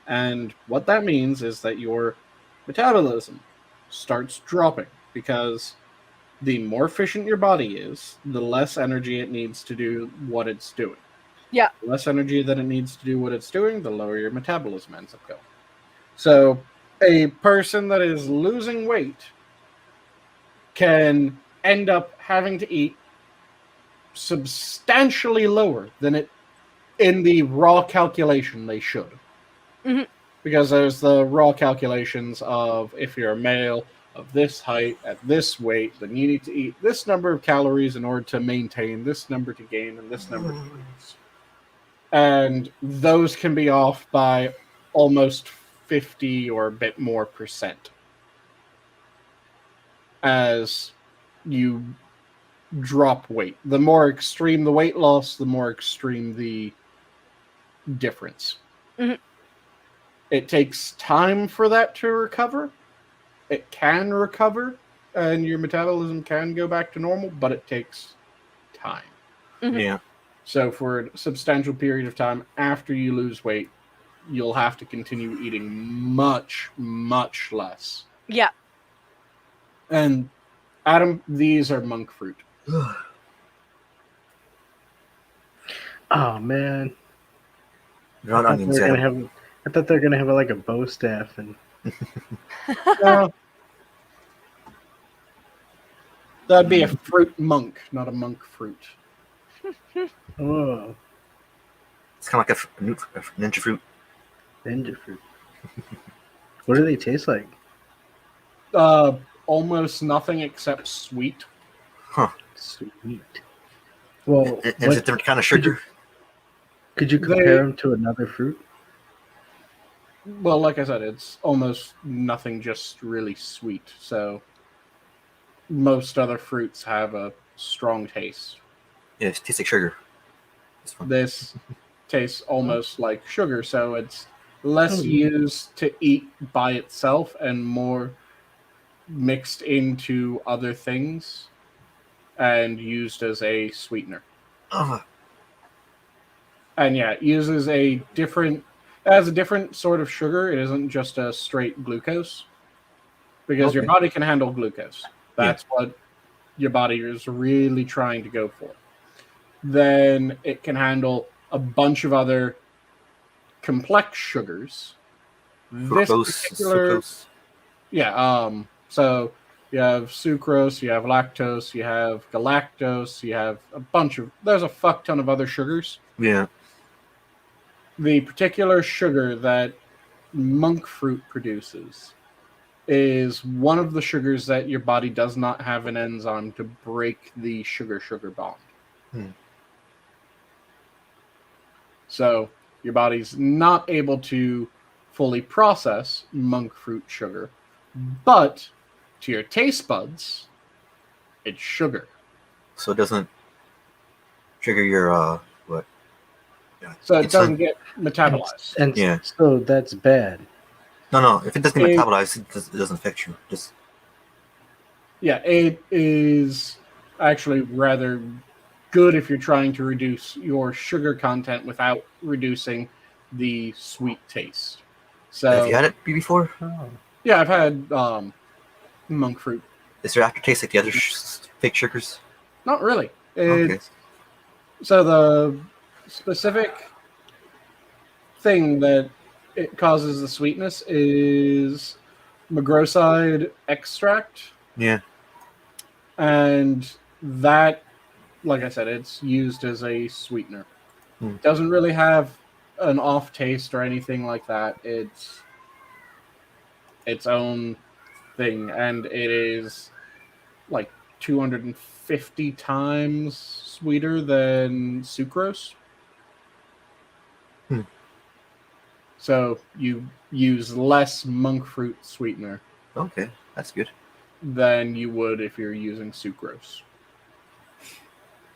And what that means is that your metabolism starts dropping because the more efficient your body is, the less energy it needs to do what it's doing. Yeah. The less energy that it needs to do what it's doing, the lower your metabolism ends up going. So, a person that is losing weight can end up having to eat substantially lower than it in the raw calculation they should. Mhm. Because there's the raw calculations of if you're a male of this height at this weight, then you need to eat this number of calories in order to maintain this number to gain and this number to lose. And those can be off by almost 50 or a bit more percent as you drop weight. The more extreme the weight loss, the more extreme the difference. Mhm. It takes time for that to recover. It can recover and your metabolism can go back to normal, but it takes time. Mhm. Yeah. So, for a substantial period of time after you lose weight, you'll have to continue eating much, much less. Yeah. And, Adam, these are monk fruit. Oh man, Not onions, they were Adam. gonna have. I thought they were gonna have like a bow staff and Uh, That'd be a fruit monk, not a monk fruit. Oh, It's kind of like a ninja fruit. ninja fruit. What do they taste like? Almost nothing except sweet. Huh. Sweet. Well, And is it a different kind of sugar? Could you compare them to another fruit? Well, like I said, it's almost nothing, just really sweet. So most other fruits have a strong taste. Yeah, it tastes like sugar. This tastes almost like sugar, so it's less used to eat by itself and more mixed into other things and used as a sweetener. Oh, And yeah, it uses a different sort of sugar. It isn't just a straight glucose, because your Okay. body can handle glucose. That's what your body is really trying to go for. Then it can handle a bunch of other complex sugars. sucrose. So you have sucrose, you have lactose, you have galactose, you have there's a fuck ton of other sugars. Yeah. The particular sugar that monk fruit produces is one of the sugars that your body does not have an enzyme to break the sugar-sugar bond. So your body's not able to fully process monk fruit sugar, but to your taste buds, it's sugar. So it doesn't trigger your what? Yeah. So it doesn't get metabolized. And Yeah. so that's bad. No. If it doesn't get metabolized, it doesn't affect you. Just Yeah, it is actually rather good if you're trying to reduce your sugar content without reducing the sweet taste. So have you had it before? Oh. yeah, I've had monk fruit. Is there aftertaste like the other fake sugars? Not really. Okay. So the specific thing that it causes the sweetness is magroside extract. Yeah. And that, like I said, it's used as a sweetener. It doesn't really have an off taste or anything like that. It's its own thing, and it is like 250 times sweeter than sucrose. So you use less monk fruit sweetener Okay, that's good. than you would if you're using sucrose.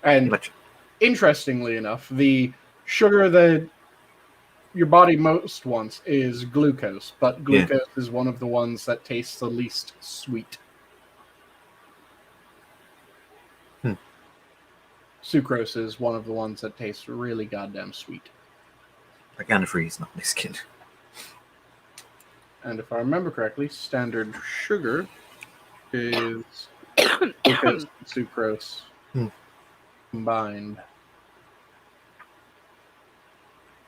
And Much. interestingly enough, the sugar that your body most wants is glucose, but glucose is one of the ones that tastes the least sweet. Sucrose is one of the ones that tastes really goddamn sweet. I kind of freeze, not my skin. And if I remember correctly, standard sugar is glucose and sucrose combined.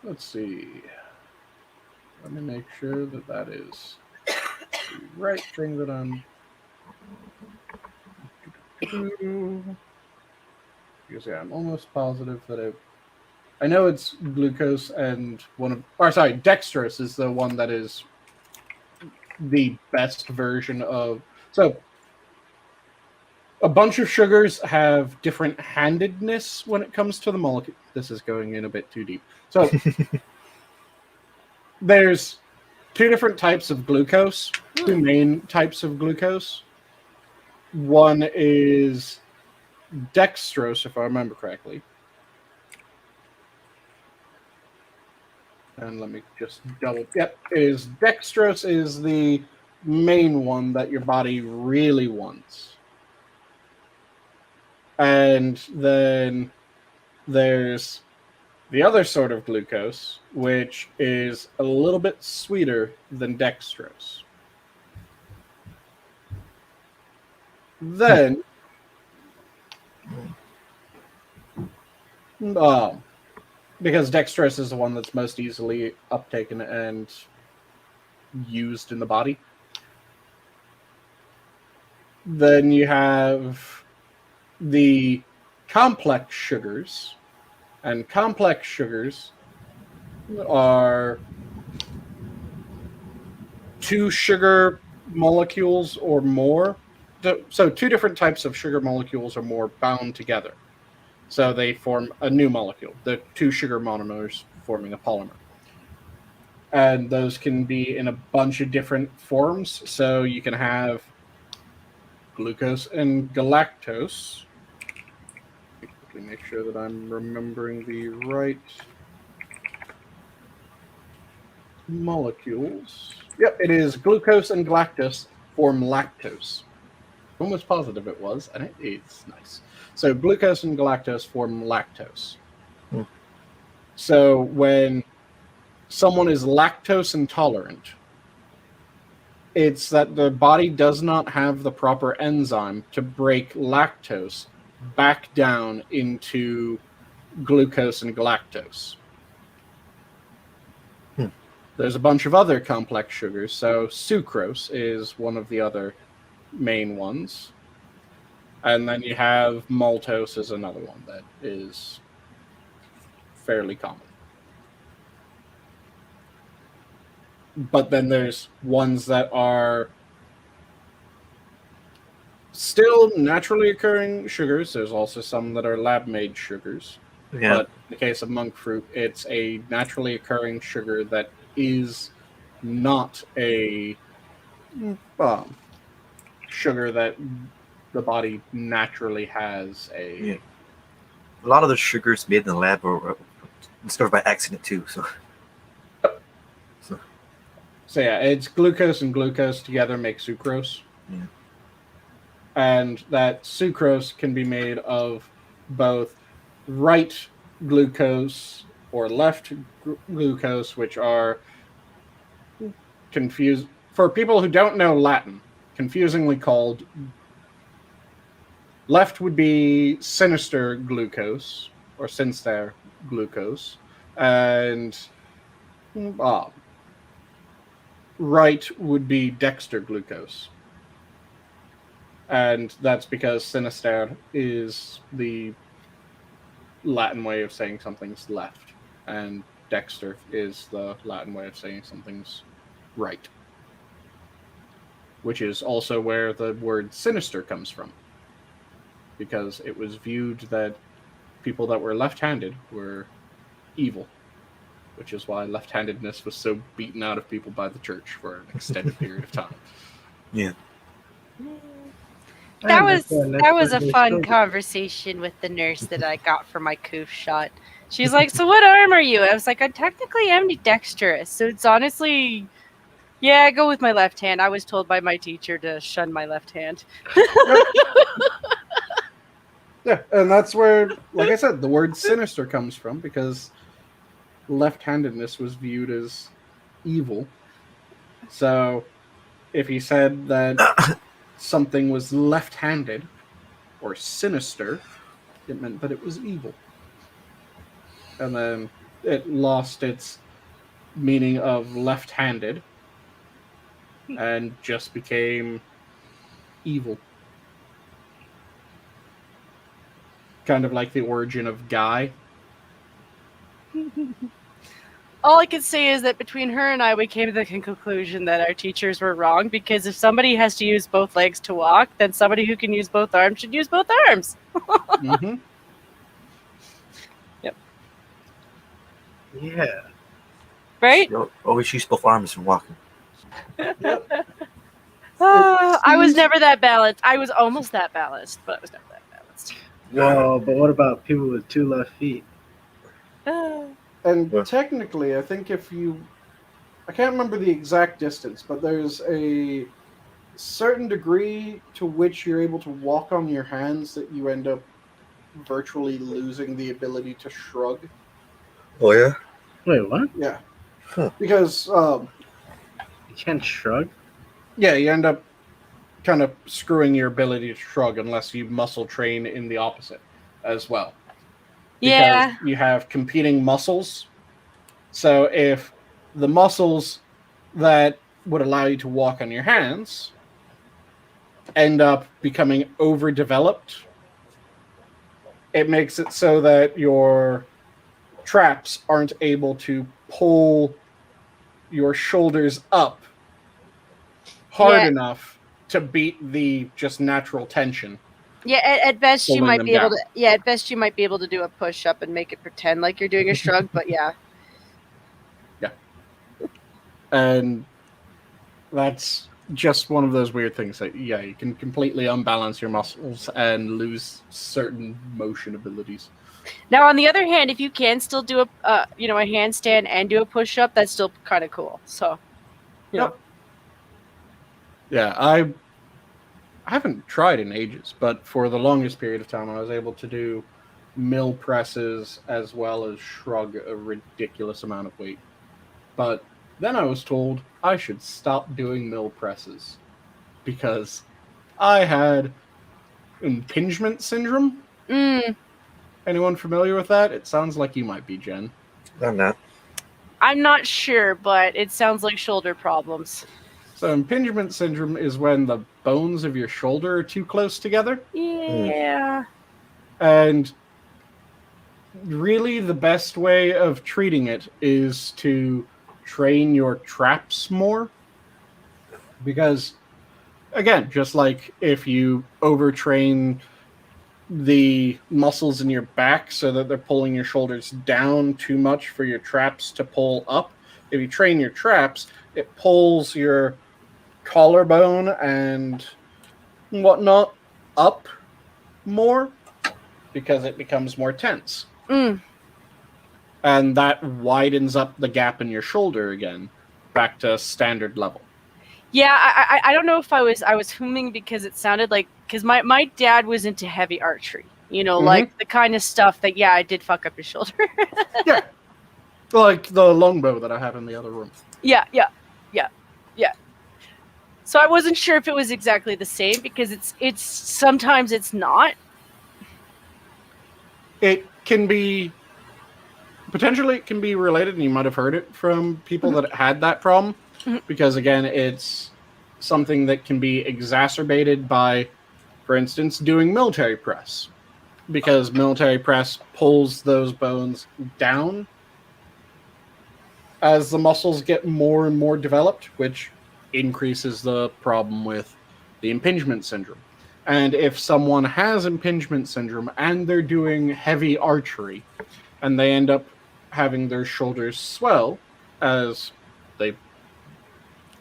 Let's see. Let me make sure that that is the right thing that I'm... Because yeah, I'm almost positive that I know it's glucose and dextrose is the one that is the best version of... So, a bunch of sugars have different handedness when it comes to the molecule. This is going in a bit too deep. So, there's two different types of glucose, two main types of glucose. One is dextrose, if I remember correctly. And let me just double... Yep, dextrose is the main one that your body really wants. And then there's the other sort of glucose, which is a little bit sweeter than dextrose. Then, because dextrose is the one that's most easily uptaken and used in the body, then you have the complex sugars, and complex sugars are 2 sugar molecules or more. So 2 different types of sugar molecules or more bound together. So they form a new molecule, the 2 sugar monomers forming a polymer. And those can be in a bunch of different forms. So you can have glucose and galactose. Quickly make sure that I'm remembering the right molecules. Yep, it is glucose and galactose form lactose. Almost positive it was, and it's nice. So glucose and galactose form lactose. So when someone is lactose intolerant, it's that the body does not have the proper enzyme to break lactose back down into glucose and galactose. There's a bunch of other complex sugars. So sucrose is one of the other main ones. And then you have maltose is another one that is fairly common. But then there's ones that are still naturally occurring sugars. There's also some that are lab-made sugars. Yeah. But in the case of monk fruit, it's a naturally occurring sugar that is not a sugar that the body naturally has a... Yeah. A lot of the sugars made in the lab were discovered by accident too. So yeah, it's glucose and glucose together make sucrose. Yeah. And that sucrose can be made of both right glucose or left glucose, which are confused for people who don't know Latin, confusingly called. Left would be sinister glucose or sinister glucose, and right would be dexter glucose. And that's because sinister is the Latin way of saying something's left, and dexter is the Latin way of saying something's right, which is also where the word sinister comes from, because it was viewed that people that were left-handed were evil, which is why left-handedness was so beaten out of people by the church for an extended period of time. Yeah. That was a fun conversation with the nurse that I got for my coof shot. She's like, "So what arm are you?" I was like, "I technically am dexterous, so it's honestly, yeah, I go with my left hand." I was told by my teacher to shun my left hand. Yeah, and that's where, like I said, the word sinister comes from, because left-handedness was viewed as evil. So if he said that something was left-handed or sinister, it meant that it was evil. And then it lost its meaning of left-handed and just became evil. Kind of like the origin of Guy. All I can say is that between her and I, we came to the conclusion that our teachers were wrong, because if somebody has to use both legs to walk, then somebody who can use both arms should use both arms. Mm-hmm. Yep. Yeah. Right? You always use both arms when walking. I was never that balanced. I was almost that balanced, but I was never that balanced. Whoa, but what about people with 2 left feet? And technically, I think if you... I can't remember the exact distance, but there's a certain degree to which you're able to walk on your hands that you end up virtually losing the ability to shrug. Oh, yeah? Wait, what? Yeah. Huh. Because, You can't shrug? yeah, you end up kind of screwing your ability to shrug unless you muscle train in the opposite as well. Because Yeah. you have competing muscles. So if the muscles that would allow you to walk on your hands end up becoming overdeveloped, it makes it so that your traps aren't able to pull your shoulders up hard Yeah. enough to beat the just natural tension. Yeah, at best you Pulling might them be able down. to. Yeah, at best you might be able to do a push up and make it pretend like you're doing a shrug. But yeah, And that's just one of those weird things that, yeah, you can completely unbalance your muscles and lose certain motion abilities. now on the other hand, if you can still do a a handstand and do a push up, that's still kind of cool. So, you know. Yeah, I haven't tried in ages, but for the longest period of time, I was able to do mill presses as well as shrug a ridiculous amount of weight. But then I was told I should stop doing mill presses because I had impingement syndrome. Anyone familiar with that? It sounds like you might be, Jen. I'm not. I'm not sure, but it sounds like shoulder problems. So impingement syndrome is when the bones of your shoulder are too close together. Yeah. And really the best way of treating it is to train your traps more. Because, again, just like if you overtrain the muscles in your back so that they're pulling your shoulders down too much for your traps to pull up, if you train your traps, it pulls your collarbone and whatnot up more because it becomes more tense. And that widens up the gap in your shoulder again, back to standard level. Yeah, I don't know if I was humming because it sounded like, because my dad was into heavy archery, like the kind of stuff that I did fuck up his shoulder. Yeah, like the longbow that I have in the other room. Yeah. So I wasn't sure if it was exactly the same because it's sometimes it's not. It can be potentially it can be related, and you might have heard it from people that had that problem. Because again, it's something that can be exacerbated by, for instance, doing military press. Because military press pulls those bones down as the muscles get more and more developed, which increases the problem with the impingement syndrome. And if someone has impingement syndrome and they're doing heavy archery and they end up having their shoulders swell, as they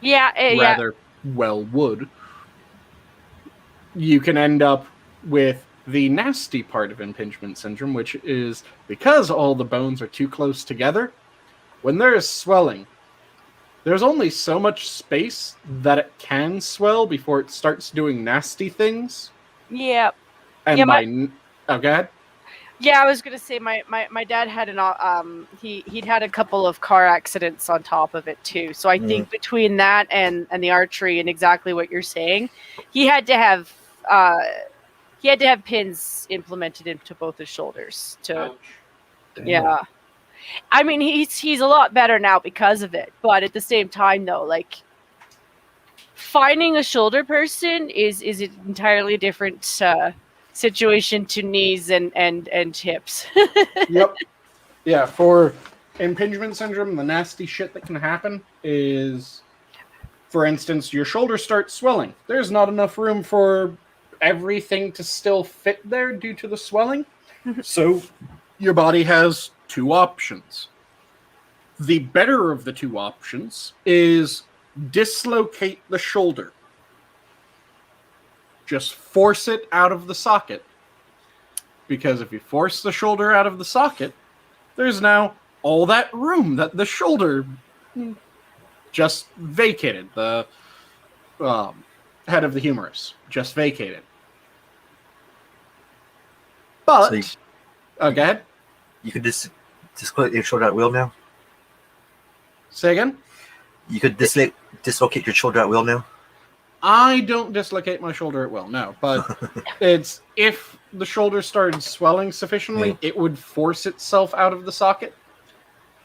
rather well would, you can end up with the nasty part of impingement syndrome, which is because all the bones are too close together, when there is swelling, there's only so much space that it can swell before it starts doing nasty things. Yeah. And oh, go ahead. Yeah, I was gonna say my dad had he'd had a couple of car accidents on top of it too. So I think between that and the archery and exactly what you're saying, he had to have pins implemented into both his shoulders to yeah. I mean he's a lot better now because of it, but at the same time though, like finding a shoulder person is an entirely different situation to knees and hips. Yep. Yeah, for impingement syndrome, the nasty shit that can happen is, for instance, your shoulder starts swelling. There's not enough room for everything to still fit there due to the swelling. So your body has two options. The better of the two options is dislocate the shoulder. Just force it out of the socket. Because if you force the shoulder out of the socket, there's now all that room that the shoulder just vacated. The head of the humerus just vacated. But, go ahead. You could dislocate your shoulder at will now? Say again? You could dislocate your shoulder at will now? I don't dislocate my shoulder at will, no. But it's if the shoulder started swelling sufficiently, it would force itself out of the socket.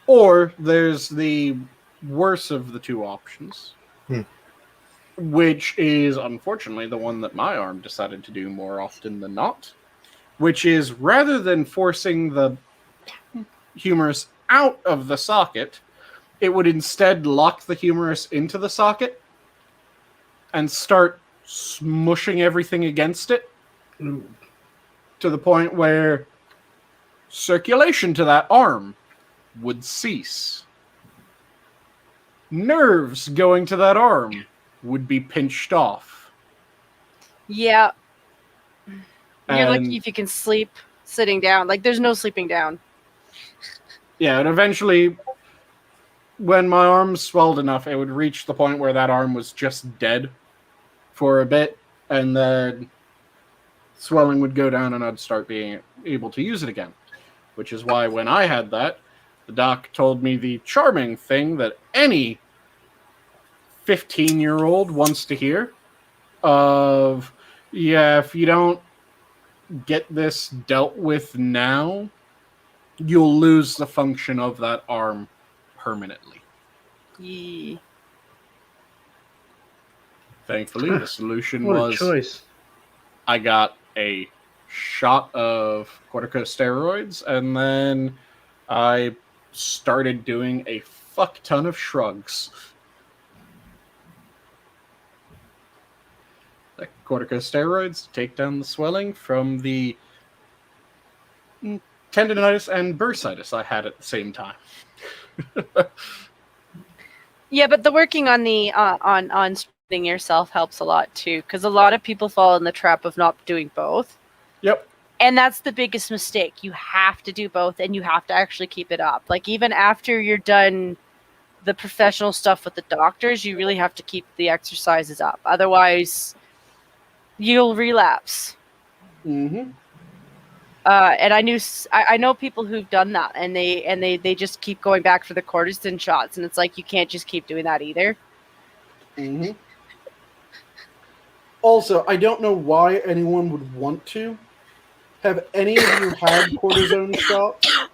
Or there's the worse of the two options, which is unfortunately the one that my arm decided to do more often than not, which is rather than forcing the humerus out of the socket, it would instead lock the humerus into the socket and start smushing everything against it to the point where circulation to that arm would cease. Nerves going to that arm would be pinched off. Yeah. You're And- lucky if you can sleep sitting down. Like, there's no sleeping down. Yeah, and eventually, when my arm swelled enough, it would reach the point where that arm was just dead for a bit, and then swelling would go down and I'd start being able to use it again. Which is why when I had that, the doc told me the charming thing that any 15-year-old wants to hear of, yeah, if you don't get this dealt with now, you'll lose the function of that arm permanently. Yeah. Thankfully, the solution What a was choice. I got a shot of corticosteroids, and then I started doing a fuck ton of shrugs. The corticosteroids to take down the swelling from the tendonitis and bursitis I had at the same time. Yeah, but the working on the on spreading yourself helps a lot too, because a lot of people fall in the trap of not doing both. Yep. And that's the biggest mistake. You have to do both, and you have to actually keep it up. Like, even after you're done the professional stuff with the doctors, you really have to keep the exercises up. Otherwise, you'll relapse. Mm-hmm. And I know people who've done that, and they just keep going back for the cortisone shots, and it's like, you can't just keep doing that either. Mm-hmm. Also, I don't know why anyone would want to. Have any of you had cortisone shots?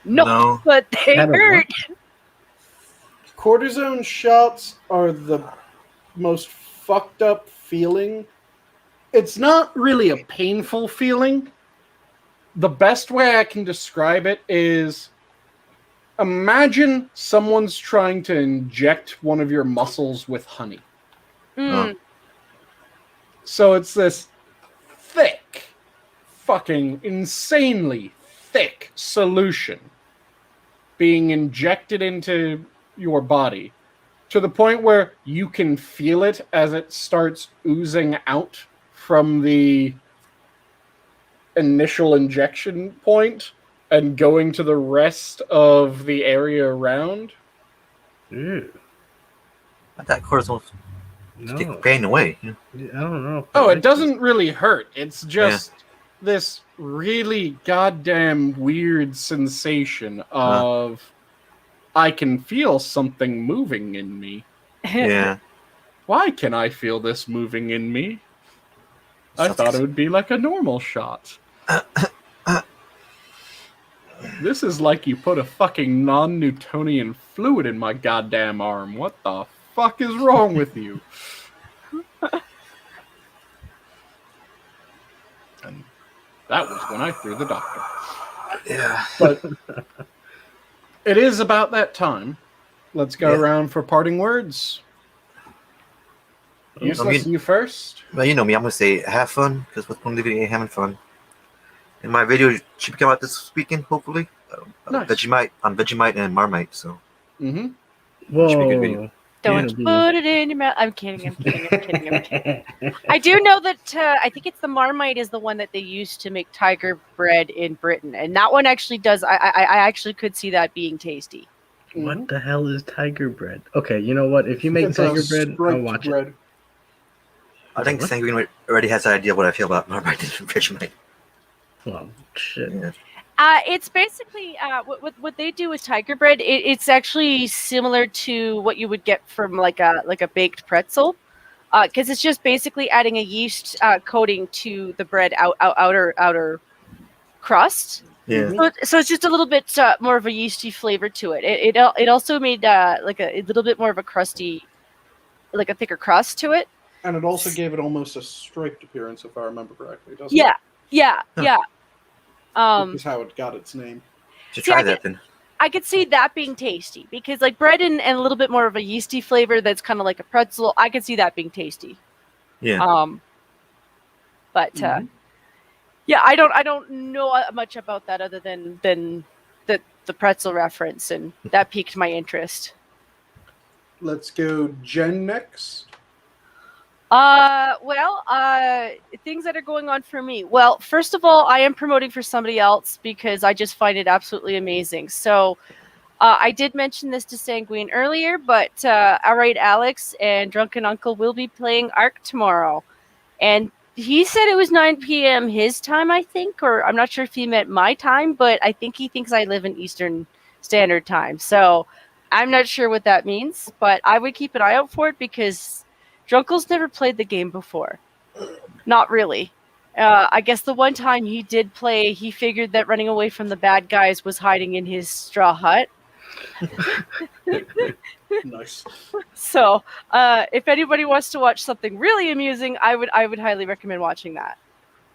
No, but they Had a hurt. Cortisone shots are the most fucked up feeling. It's not really a painful feeling. The best way I can describe it is, imagine someone's trying to inject one of your muscles with honey. Mm. So it's this thick, fucking insanely thick solution being injected into your body to the point where you can feel it as it starts oozing out from the initial injection point and going to the rest of the area around. Ew. That cortisone No. take pain away. I don't know. Oh, it doesn't really hurt. It's just this really goddamn weird sensation of I can feel something moving in me. Yeah. Why can I feel this moving in me? I thought it would be like a normal shot. This is like you put a fucking non-Newtonian fluid in my goddamn arm. What the fuck is wrong with you? And that was when I threw the doctor. Yeah. But it is about that time. Let's go around for parting words. Useless, you first. Well, you know me. I'm gonna say have fun, because with one video, having fun. And my video should come out this weekend, hopefully. Nice. Vegemite on Vegemite and Marmite. So Mm-hmm. Whoa. Should be a good video. Don't put it in your mouth. I'm kidding. I do know that I think it's the Marmite is the one that they used to make tiger bread in Britain, and that one actually does. I actually could see that being tasty. What the hell is tiger bread? Okay, you know what? If you make tiger bread, I'll watch it. I think What? Sanguine already has an idea what I feel about Marmite and Vegemite. Well, shit. Yeah. It's basically what they do with tiger bread. It's actually similar to what you would get from like a baked pretzel, because it's just basically adding a yeast coating to the bread outer crust. Yeah. So it's just a little bit more of a yeasty flavor to it. It also made like a little bit more of a crusty, like a thicker crust to it. And it also gave it almost a striped appearance, if I remember correctly, doesn't Yeah. Yeah, Huh. yeah. Which is how it got its name. Should See, try I that then. I could see that being tasty because like bread and a little bit more of a yeasty flavor that's kind of like a pretzel. I could see that being tasty. Yeah. But Mhm. yeah, I don't know much about that other than the pretzel reference, and that piqued my interest. Let's go Jen next. Well, things that are going on for me. Well, first of all, I am promoting for somebody else because I just find it absolutely amazing. So, I did mention this to Sanguine earlier, but all right, Alex and Drunken Uncle will be playing Ark tomorrow, and he said it was 9 p.m. his time, I think, or I'm not sure if he meant my time, but I think he thinks I live in Eastern Standard Time. So, I'm not sure what that means, but I would keep an eye out for it because Drunkle's never played the game before. Not really. I guess the one time he did play, he figured that running away from the bad guys was hiding in his straw hut. Nice. So, if anybody wants to watch something really amusing, I would highly recommend watching that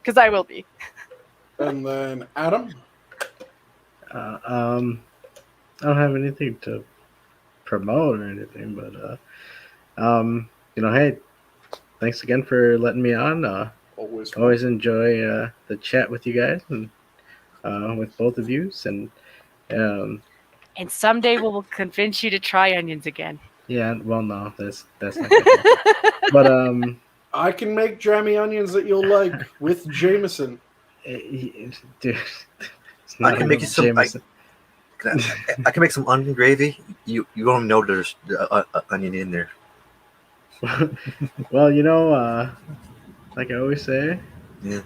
because I will be. And then Adam. I don't have anything to promote or anything, but hey, thanks again for letting me on. Always enjoy the chat with you guys and with both of you, and And someday we'll convince you to try onions again. yeah, well, no, that's not gonna happen. But I can make jammy onions that you'll like with Jameson. dude, it's I not can make you some. Jameson. I can make some onion gravy. You won't know there's onion in there. Well, like I always say, Yeah.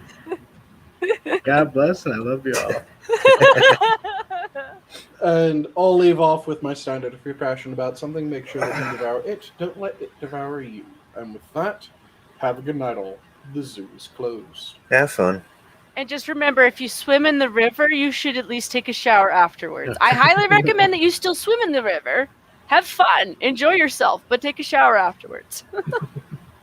God bless and I love you all. And I'll leave off with my standard. If you're passionate about something, make sure that you devour it. Don't let it devour you. And with that, have a good night all. The zoo is closed. Have fun. And just remember, if you swim in the river, you should at least take a shower afterwards. I highly recommend that you still swim in the river. Have fun. Enjoy yourself, but take a shower afterwards.